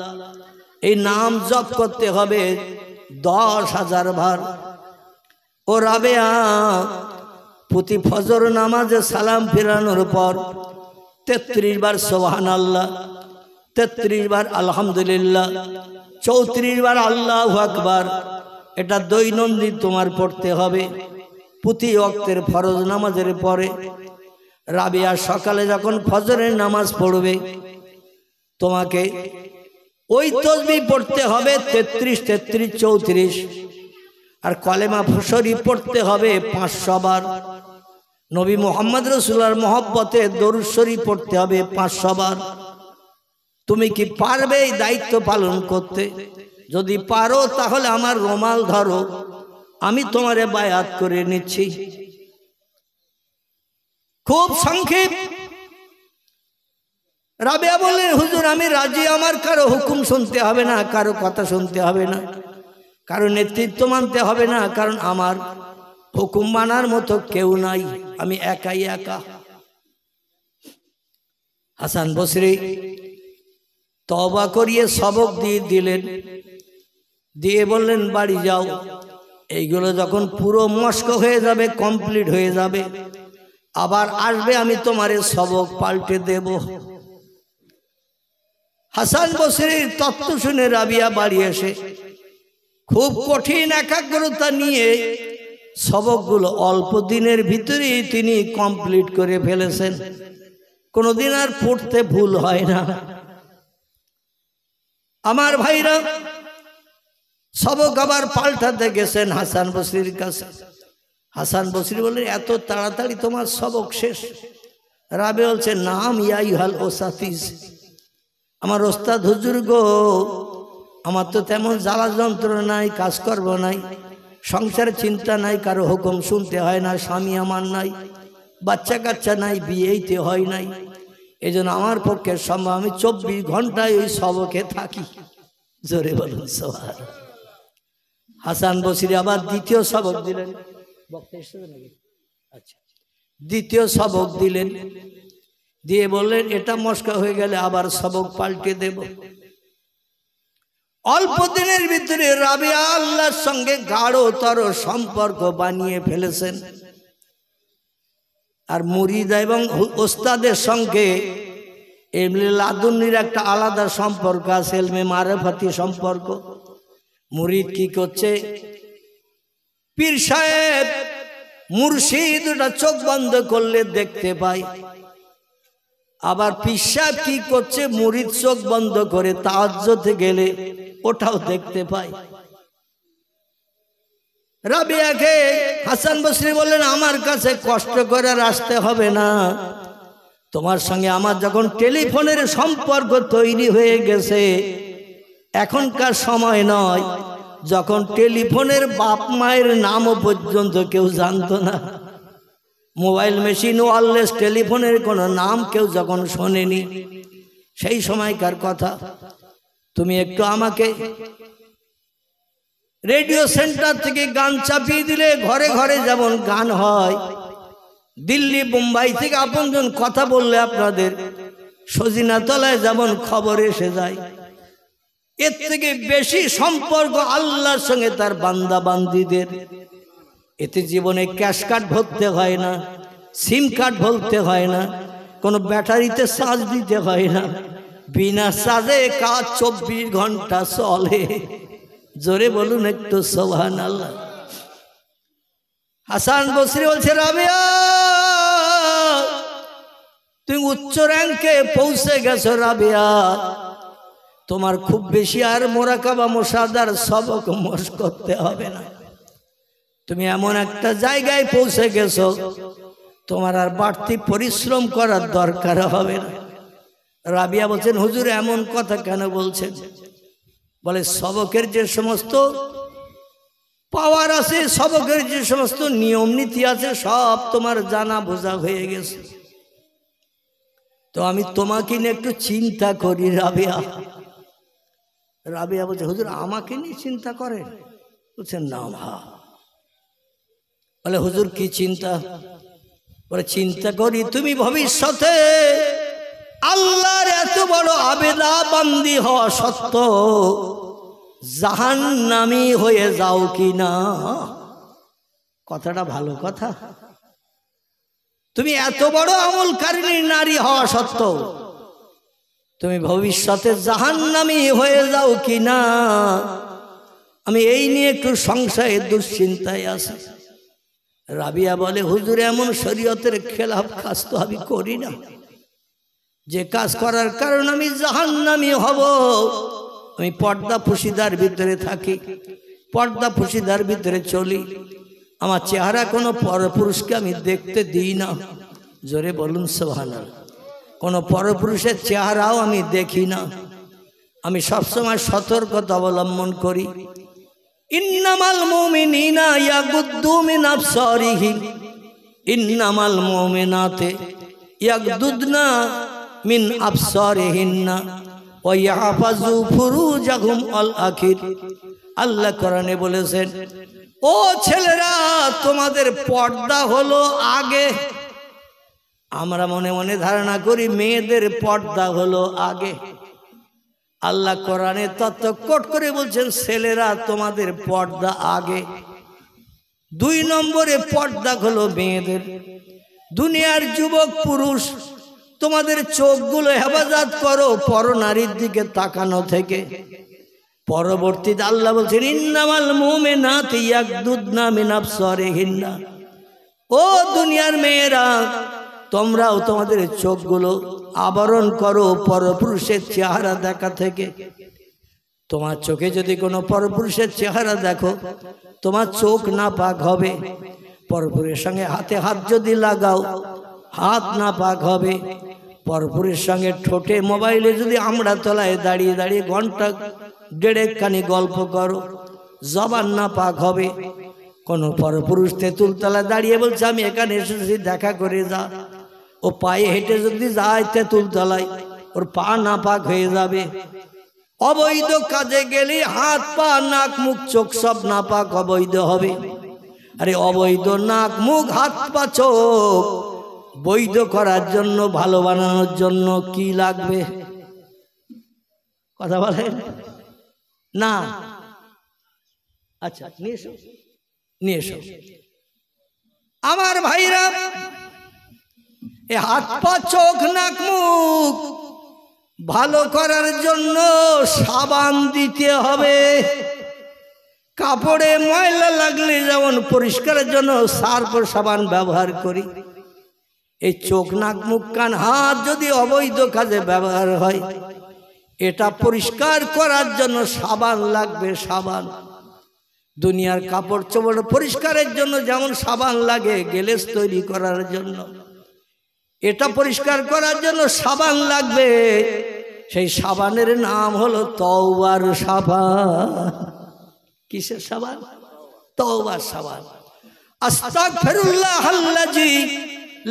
এই নাম জপ করতে হবে 10,000 বার। ও রাবেয়া প্রতি ফজর নামাজে সালাম ফিরানোর পর 33 বার সুবহানাল্লাহ, 33 বার আলহামদুলিল্লাহ, 34 বার আল্লাহু আকবার, এটা দৈনন্দিন তোমার পড়তে হবে প্রতি ওয়াক্তের ফরজ নামাজের পরে। রাবিয়া সকালে যখন ফজরের নামাজ পড়বে তোমাকে ওই তসবিহ পড়তে হবে 33 33 34, আর কলেমা শরীফ পড়তে হবে 500 বার। নবী মুহাম্মদ রাসূলুল্লাহর মহব্বতে দরুদ শরীফ পড়তে হবে 500 বার। তুমি কি পারবে এই দায়িত্ব পালন করতে? যদি পারো তাহলে আমার রুমাল ধরো, আমি তোমারে বায়াত করে নিচ্ছি। খুব সংক্ষেপ রাবিয়া বললেন, হুজুর আমি রাজি, আমার কারো হুকুম শুনতে হবে না, কারো কথা শুনতে হবে না, কারো নেতৃত্ব মানতে হবে না, কারণ আমার হুকুম মানার মতো কেউ নাই, আমি একাই একা। হাসান বসরি তওবা করিয়ে সবক দিয়ে দিলেন, দিয়ে বললেন বাড়ি যাও, এইগুলো যখন পুরো মস্ক হয়ে যাবে, কমপ্লিট হয়ে যাবে, আবার আসবে, আমি তোমারে সবক পাল্টে দেব। হাসান বসরির তত্ত্ব শুনে রাবিয়া বাড়ি এসে খুব কঠিন একাগ্রতা নিয়ে সবকগুলো অল্প দিনের ভিতরেই তিনি কমপ্লিট করে ফেলেছেন, কোনোদিন আর পড়তে ভুল হয় না। আমার ভাইরা, সবক আবার পাল্টাতে গেছেন হাসান বসরির কাছে। হাসান বসরি বললেন, এত তাড়াতাড়ি তোমার সবক শেষ? রাবে বলছে, নাম ইয়াইহাল ওসাতিস, আমার ওস্তাদ হুজুর গো, আমার তো তেমন জ্বালা যন্ত্রণা নাই, কাজকর্ম নাই, সংসারের চিন্তা নাই, কারো হুকুম শুনতে হয় না, স্বামী আমার নাই, বাচ্চা কাচ্চা নাই, বিয়েইতে হয় নাই, এই জন্য আমার পক্ষে সম্ভব, আমি 24 ঘন্টায় ওই সবকে থাকি। জোরে বলুন সুবহান। হাসান বসরি আবার দ্বিতীয় সবক দিলেন। আচ্ছা, দ্বিতীয় সবক দিলেন, দিয়ে বললেন, এটা মস্কা হয়ে গেলে আবার সবক পাল্টে দেব। অল্প দিনের ভিতরে রাবিয়া আল্লাহর সঙ্গে গাঢ়তর সম্পর্ক বানিয়ে ফেলেছেন। আর মুরিদ এবং ওস্তাদের সঙ্গে এমনি লাদুনির একটা আলাদা সম্পর্ক আছে, এলমে মারেফাতি সম্পর্ক। মুরিদ কি করছে, পীর সাহেব মুর্শিদ ওটা চোখ বন্ধ করলে দেখতে পায়, আবার পীর সাহেব কি করছে, মুরিদ চোখ বন্ধ করে তাহাজ্জুদে গেলে ওটাও দেখতে পায়। রাবিয়াকে হাসান বসরি বললেন, আমার কাছে কষ্ট করে আসতে হবে না, তোমার সঙ্গে আমার যখন টেলিফোনের সম্পর্ক তৈরি হয়ে গেছে, এখনকার সময় নয়, যখন টেলিফোনের বাপ মায়ের নামও পর্যন্ত কেউ জানতো না, মোবাইল মেশিন ওয়্যারলেস টেলিফোনের কোনো নাম কেউ যখন শোনেনি, সেই সময়কার কথা। তুমি একটু আমাকে রেডিও সেন্টার থেকে গান চাপিয়ে দিলে ঘরে ঘরে যেমন গান হয়, দিল্লি বোম্বাই থেকে আপনজন কথা বললে আপনাদের সজিনাতলায় যেমন খবর এসে যায়, এর থেকে বেশি সম্পর্ক আল্লাহর সঙ্গে তার বান্দা বান্দিদের। এতে জীবনে ক্যাশ কার্ড ভরতে হয় না, সিম কার্ড ভরতে হয় না, কোনো ব্যাটারিতে চার্জ দিতে হয় না, বিনা চার্জে কাজ 24 ঘন্টা চলে। জোরে বলুন একটু সুবহানাল্লাহ। হাসান বসরি বলছে, রাবিয়া তুমি উচ্চ র্যাঙ্কে পৌঁছে গেছো রাবিয়া, তোমার খুব বেশি আর মোরাকাবা মুশাহাদার সবক মশ করতে হবে না, তুমি এমন একটা জায়গায় পৌঁছে গেছো, তোমার আর বাড়তি পরিশ্রম করার দরকার হবে না। রাবিয়া বলছেন, হুজুর এমন কথা কেন বলছেন? বলে, সবকের যে সমস্ত পাওয়ার আছে, সবকের যে সমস্ত নিয়ম নীতি আছে, সব তোমার জানা বোঝা হয়ে গেছে, তো আমি তোমাকে নিয়ে একটু চিন্তা করি। রাবিয়া বলছে, হুজুর আমাকে নিয়ে চিন্তা করেন? বলছেন, না। বলে, হুজুর কি চিন্তা? বলে, চিন্তা করি তুমি ভবিষ্যতে আল্লাহর এত বড় আবেদা বান্দি হওয়া সত্ত্বেও জাহান্নামী হয়ে যাও কি না। কথাটা ভালো কথা। তুমি এত বড় আমলকারিনী নারী হওয়া সত্ত্বেও তুমি ভবিষ্যতে জাহান্নামী হয়ে যাও কি না, আমি এই নিয়ে একটু সংশয়ে দুশ্চিন্তায় আছি। রাবিয়া বলে, হুজুর এমন শরীয়তের খেলাফ কাজ তো আমি করি না, যে কাজ করার কারণে আমি জাহান্নামী হব। আমি পর্দা পুশিদার ভিতরে থাকি, পর্দা পুশিদার ভিতরে চলি, আমার চেহারা কোনো পরপুরুষকে আমি দেখতে দিই না। জোরে বলুন সুবহানাল্লাহ। কোনো পরপুরুষের চেহারাও আমি দেখি না, আমি সবসময় সতর্কতা অবলম্বন করি। ইন্নামাল মুমিনিনা ইয়াগুদ্দু মিন আবসারিহিম, ইন্নামাল মুমিনাতে ইয়াগদুদনা মিন আবসারিহিন্না ওয়া ইয়াহফাজু ফুরুজাহুম আল আখির। আল্লাহ কোরআনে বলেছেন, ও ছেলেরা তোমাদের পর্দা হলো আগে। আমরা মনে মনে ধারণা করি মেয়েদের পর্দা হলো আগে। আল্লাহ কোরআনে তত্ত্ব কোট করে বলছেন, ছেলেরা তোমাদের পর্দা আগে। 2 নম্বরে পর্দা হলো মেয়েদের। দুনিয়ার যুবক পুরুষ তোমাদের চোখগুলো হেফাজত করো পরনারীর দিকে তাকানো থেকে। পরবর্তীতে আল্লাহ বলছেন ইন্নামাল মুমিনাতু ইয়াগদুদনা মিন আবসারিহিন্না, ও দুনিয়ার মেয়েরা তোমরাও তোমাদের চোখগুলো আবরণ করো পরপুরুষের চেহারা দেখা থেকে। তোমার চোখে যদি কোনো পরপুরুষের চেহারা দেখো তোমার চোখ নাপাক হবে। পরপুরুষের সঙ্গে হাতে হাত যদি লাগাও হাত নাপাক হবে। পরপুরুষের সঙ্গে ঠোঁটে মোবাইলে যদি আমরা তলায় দাঁড়িয়ে দাঁড়িয়ে ঘন্টা দেড়েকখানি গল্প করো জবান নাপাক হবে। কোনো পরপুরুষ তেঁতুলতলায় দাঁড়িয়ে বলছে আমি এখানে এসেছি দেখা করে যা, ও পায়ে হেঁটে যদি যায় তেঁতুলতলায় ওর পা নাপাক হয়ে যাবে। অবৈধ কাজে গেলে হাত পা নাক মুখ চোখ সব নাপাক অবৈধ হবে। আরে অবৈধ নাক মুখ হাত পা চোখ বৈধ করার জন্য ভালো বানানোর জন্য কি লাগবে? কথা বলেন না? আচ্ছা নিয়ে এসো, নিয়ে এসো। আমার ভাইরা এ হাত পা চোখ নাক মুখ ভালো করার জন্য সাবান দিতে হবে। কাপড়ে ময়লা লাগলে যেমন পরিষ্কারের জন্য সার্ফ সাবান ব্যবহার করি, এই চোখ নাক মুখ কান হাত যদি অবৈধ কাজে ব্যবহার হয় এটা পরিষ্কার করার জন্য সাবান লাগবে। সাবান দুনিয়ার কাপড় চোপড় পরিষ্কারের জন্য যেমন সাবান লাগে গেলেস তৈরি করার জন্য, এটা পরিষ্কার করার জন্য সাবান লাগবে। সেই সাবানের নাম হলো তওবার সাবান। কিসের সাবান? তওবার সাবান। আস্তাগফিরুল্লাহাল্লাযী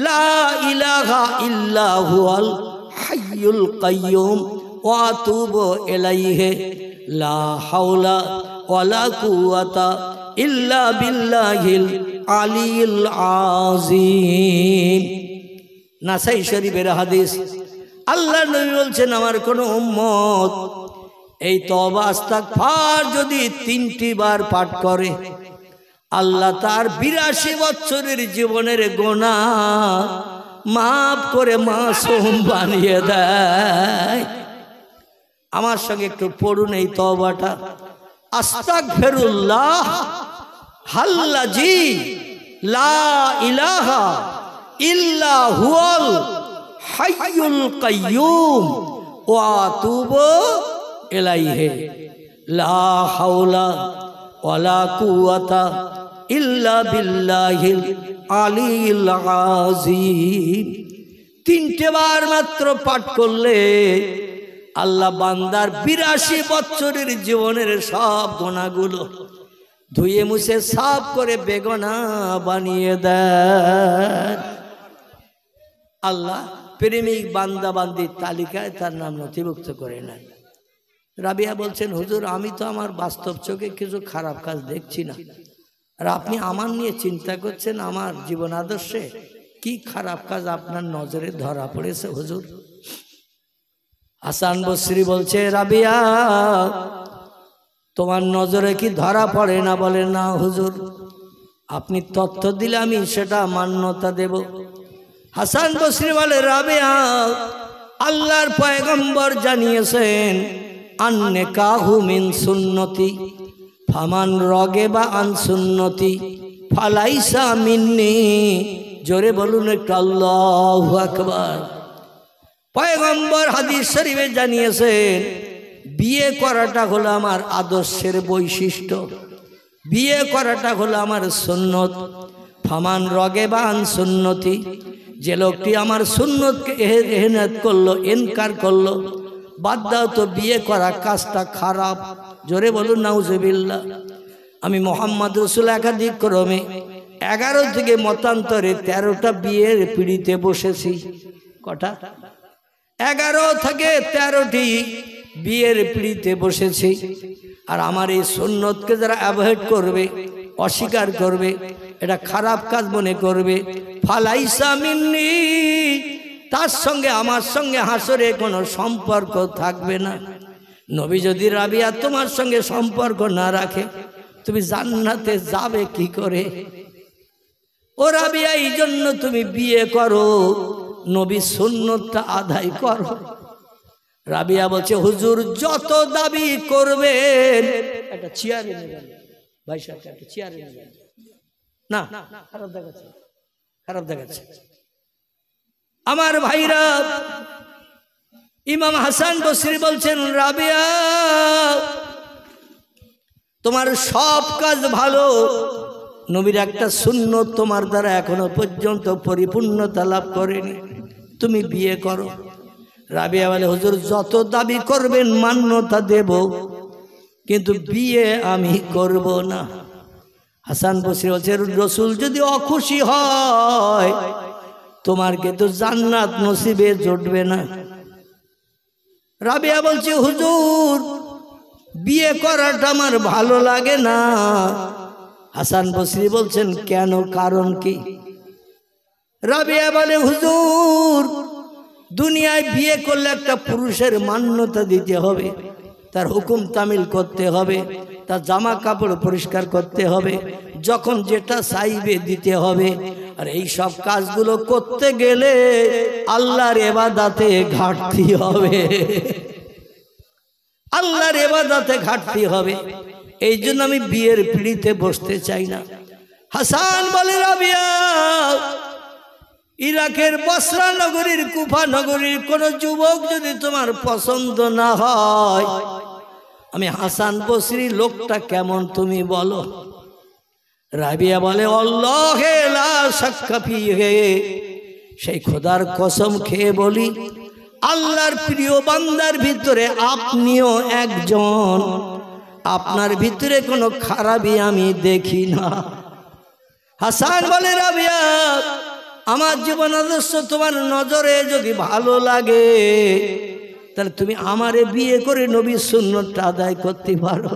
লা ইলাহা ইল্লা হুয়াল হাইয়ুল কাইয়্যুম ওয়া আতুবু ইলাইহি লা হাওলা ওয়ালা কুওয়াতা ইল্লা বিল্লাহিল আলিয়্যিল আযীম। নাসাই শরীফের হাদিস। আল্লাহ নবী বলছেন আমার কোন উম্মত এই তওবা ইস্তিগফার যদি 3টি বার পাঠ করে আল্লাহ তার 82 বছরের জীবনের গুনাহ মাফ করে মাসুম বানিয়ে দেয়। আমার সঙ্গে একটু পড়ুন এই তওবাটা। আস্তাগফিরুল্লাহ আল্লাযী লা ইলাহা ইল্লা হুয়াল হাইয়ুল কাইয়্যুম ওয়া আতুবু ইলাইহি লা হাওলা ওয়ালা কুওয়াতা ইল্লা বিল্লাহিল আলিয়্যিল আযীম। 3টে বার মাত্র পাঠ করলে আল্লাহ বান্দার 82 বছরের জীবনের সব গুনাহগুলো ধুয়ে মুছে সাফ করে বেগুনা বানিয়ে দেয়। আল্লাহ প্রেমিক বান্দা বান্দির তালিকায় তার নাম নথিভুক্ত করে নেন। রাবিয়া বলছেন হুজুর আমি তো আমার বাস্তব চোখে কিছু খারাপ কাজ দেখছি না, আর আপনি আমার নিয়ে চিন্তা করছেন আমার জীবন আদর্শে কি খারাপ কাজ আপনার নজরে ধরা পড়েছে হুজুর? হাসান বসরি বলছে রাবিয়া তোমার নজরে কি ধরা পড়ে না? বলে না হুজুর, আপনি তথ্য দিলে আমি সেটা মান্যতা দেব। হাসান বসরি বলে রাবিয়া আল্লাহর পয়গম্বর জানিয়েছেন আন-নিকাহু মিন সুন্নতি ফামান রাগিবা আন সুন্নতি ফালাইসা মিন্নি। জোরে বলুন একটু আল্লাহু আকবার। পয়গম্বর হাদিস শরীফে জানিয়েছেন বিয়ে করাটা হলো আমার আদর্শের বৈশিষ্ট্য, বিয়ে করাটা হলো আমার সুন্নত। ফামান রাগিবা আন সুন্নতি, যে লোকটি আমার সুন্নতকে এহনাত করলো, ইনকার করলো, বাদ দাও তো বিয়ে করা কাজটা খারাপ। জোরে বলুন নাউজুবিল্লাহ। আমি মোহাম্মদ রসুল একাধিক ক্রমে 11 থেকে মতান্তরে 13টা বিয়ের পিড়িতে বসেছি। কটা? 11 থেকে 13টি বিয়ের পিড়িতে বসেছি। আর আমার এই সুন্নতকে যারা অ্যাভয়েড করবে, অস্বীকার করবে, এটা খারাপ কাজ মনে করবে, ফালাইসা মিন্নি, তার সঙ্গে আমার সঙ্গে হাসরে কোনো সম্পর্ক থাকবে না। নবী যদি রাবিয়া তোমার সঙ্গে সম্পর্ক না রাখে তুমি জান্নাতে যাবে কি করে? ও রাবিয়া এই জন্য তুমি বিয়ে করো নবী সুন্নতটা আদায় করো। রাবিয়া বলছে হুজুর যত দাবি করবেন, একটা চেয়ার এনে দেন ভাই সাহেব, একটা চেয়ার এনে দেন। না খারাপ দেখাচ্ছে, খারাপ দেখাচ্ছে। আমার ভাইরা, ইমাম হাসান বসরি বলছেন রাবিয়া তোমার সব কাজ ভালো, নবীর একটা সুন্নত তোমার দ্বারা এখনো পর্যন্ত পরিপূর্ণতা লাভ করেনি, তুমি বিয়ে করো। রাবিয়া বলে হুজুর যত দাবি করবেন মান্যতা দেব, কিন্তু বিয়ে আমি করব না। হাসান বসরি বলছে রসুল যদি অখুশি হয় তোমার কিন্তু জান্নাত নসিবে জুটবে না। রাবিয়া বলছে হুজুর বিয়ে করাটা আমার ভালো লাগে না। হাসান বসরি বলছেন কেন, কারণ কি? রাবিয়া বলে হুজুর দুনিয়ায় বিয়ে করলে একটা পুরুষের মান্যতা দিতে হবে, তার হুকুম তামিল করতে হবে, তার জামা কাপড় পরিষ্কার করতে হবে, যখন যেটা চাইবে দিতে হবে। আর এই সব কাজগুলো করতে গেলে আল্লাহর ইবাদতে ঘাটতি হবে, আল্লাহর ইবাদতে ঘাটতি হবে। এই জন্য আমি বিয়ের পিড়িতে বসতে চাই না। হাসান বলে রাবিয়া ইরাকের বসরা নগরীর, কুফা নগরীর কোন যুবক যদি তোমার পছন্দ না হয়, আমি হাসান বসরি লোকটা কেমন তুমি বলো। রাবিয়া বলে আল্লাহে লা শাক্কা ফিহে, সেই খোদার কসম খেয়ে বলি আল্লাহর প্রিয় বান্দার ভিতরে আপনিও একজন, আপনার ভিতরে কোনো খারাপই আমি দেখি না। হাসান বলে রাবিয়া আমার জীবন আদর্শ তোমার নজরে যদি ভালো লাগে তাহলে তুমি আমারে বিয়ে করে নবীর সুন্নতটা আদায় করতে পারো।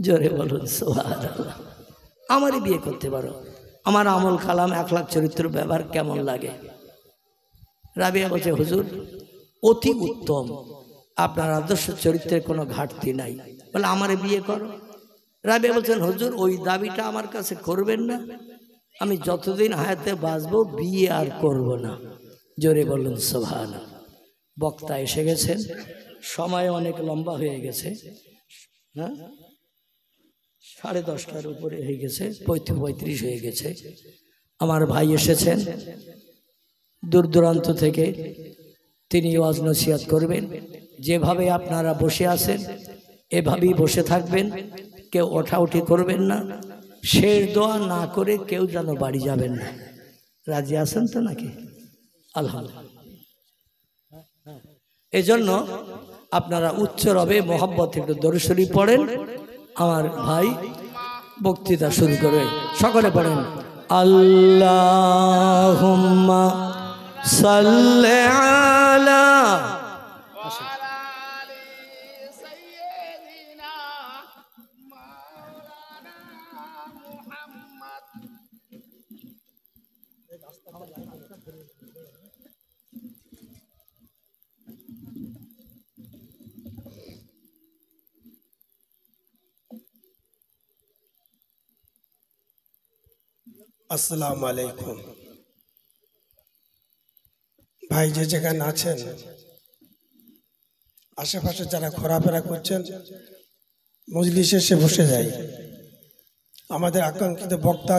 জোরে বলুন সুবহানাল্লাহ। আমারে বিয়ে করতে পারো, আমার আমল কালাম আখলাক চরিত্র ব্যবহার কেমন লাগে। রাবিয়া বলছে হুজুর অতি উত্তম, আপনার আদর্শ চরিত্রের কোনো ঘাটতি নাই, বলে আমারে বিয়ে করো। রাবিয়া বলছেন হুজুর ওই দাবিটা আমার কাছে করবেন না, আমি যতদিন হায়াতে বাঁচবো বিয়ে আর করব না। জোরে বলুন সুবহানাল্লাহ। বক্তা এসে গেছেন, সময় অনেক লম্বা হয়ে গেছে, হ্যাঁ 10:30টার উপরে হয়ে গেছে, 35 হয়ে গেছে। আমার ভাই এসেছেন দূর দূরান্ত থেকে, তিনি ওয়াজ নসিহত করবেন। যেভাবে আপনারা বসে আছেন এভাবেই বসে থাকবেন, কেউ ওঠাউঠি করবেন না, শেষ দোয়া না করে কেউ যেন বাড়ি যাবেন না। রাজি আছেন তো নাকি? আলহামদুলিল্লাহ। এই জন্য আপনারা উচ্চ রবে মোহাম্মত একটু দরুদ শরীফ পড়েন। আমার ভাই বক্তৃতা শুরু করে, সকলে পড়েন আল্লাহুম্মা সাল্লি আলা আসসালামু আলাইকুম। ভাই যে যেখানে আছেন, আশেপাশে যারা ঘোরাফেরা করছেন মজলিসে এসে বসে যায়। আমাদের আকাঙ্ক্ষিত বক্তা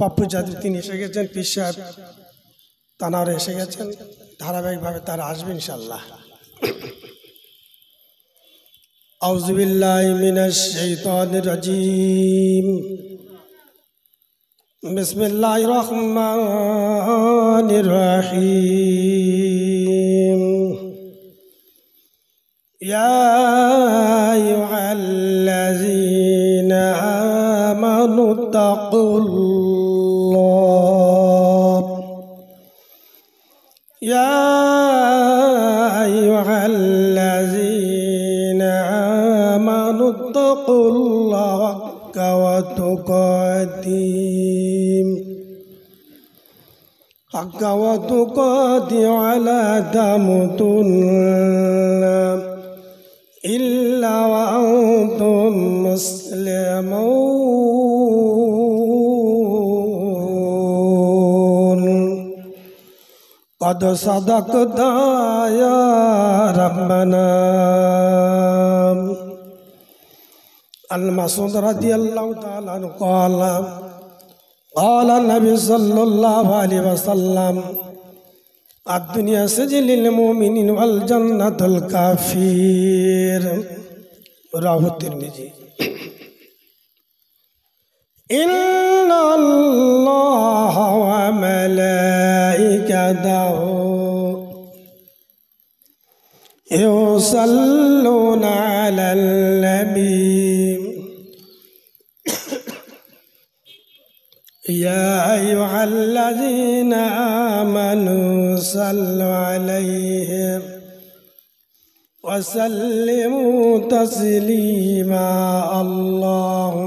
পাপ্পু জাদু তিনি এসে গেছেন, পীর সাহেব তানারা এসে গেছেন, ধারাবাহিকভাবে তারা আসবে ইনশাল্লাহ। আউযু বিল্লাহি মিনাশ শাইতানির রাজিম। বিসমিল্লাহির রহমানির রহিম। ইয়া আইয়ুহাল্লাযীনা আমানু তাকুল্লাহ। ইয়া আইয়ুহাল্লাযীনা আমানু তাকুল্লাহ حق وتقاته ولا تموتن إلا وأنتم مسلمون قد صدقت يا ربنا. المسعود رضي الله تعالى عنه قال قال النبي صلى الله عليه وسلم الدنيا سجن للمؤمنين والجنة الكافر. رواه الترمذي. إن الله وملائكته يصلون على النبي يا أيها الذين آمنوا صلوا عليه وسلموا تسليما. اللهم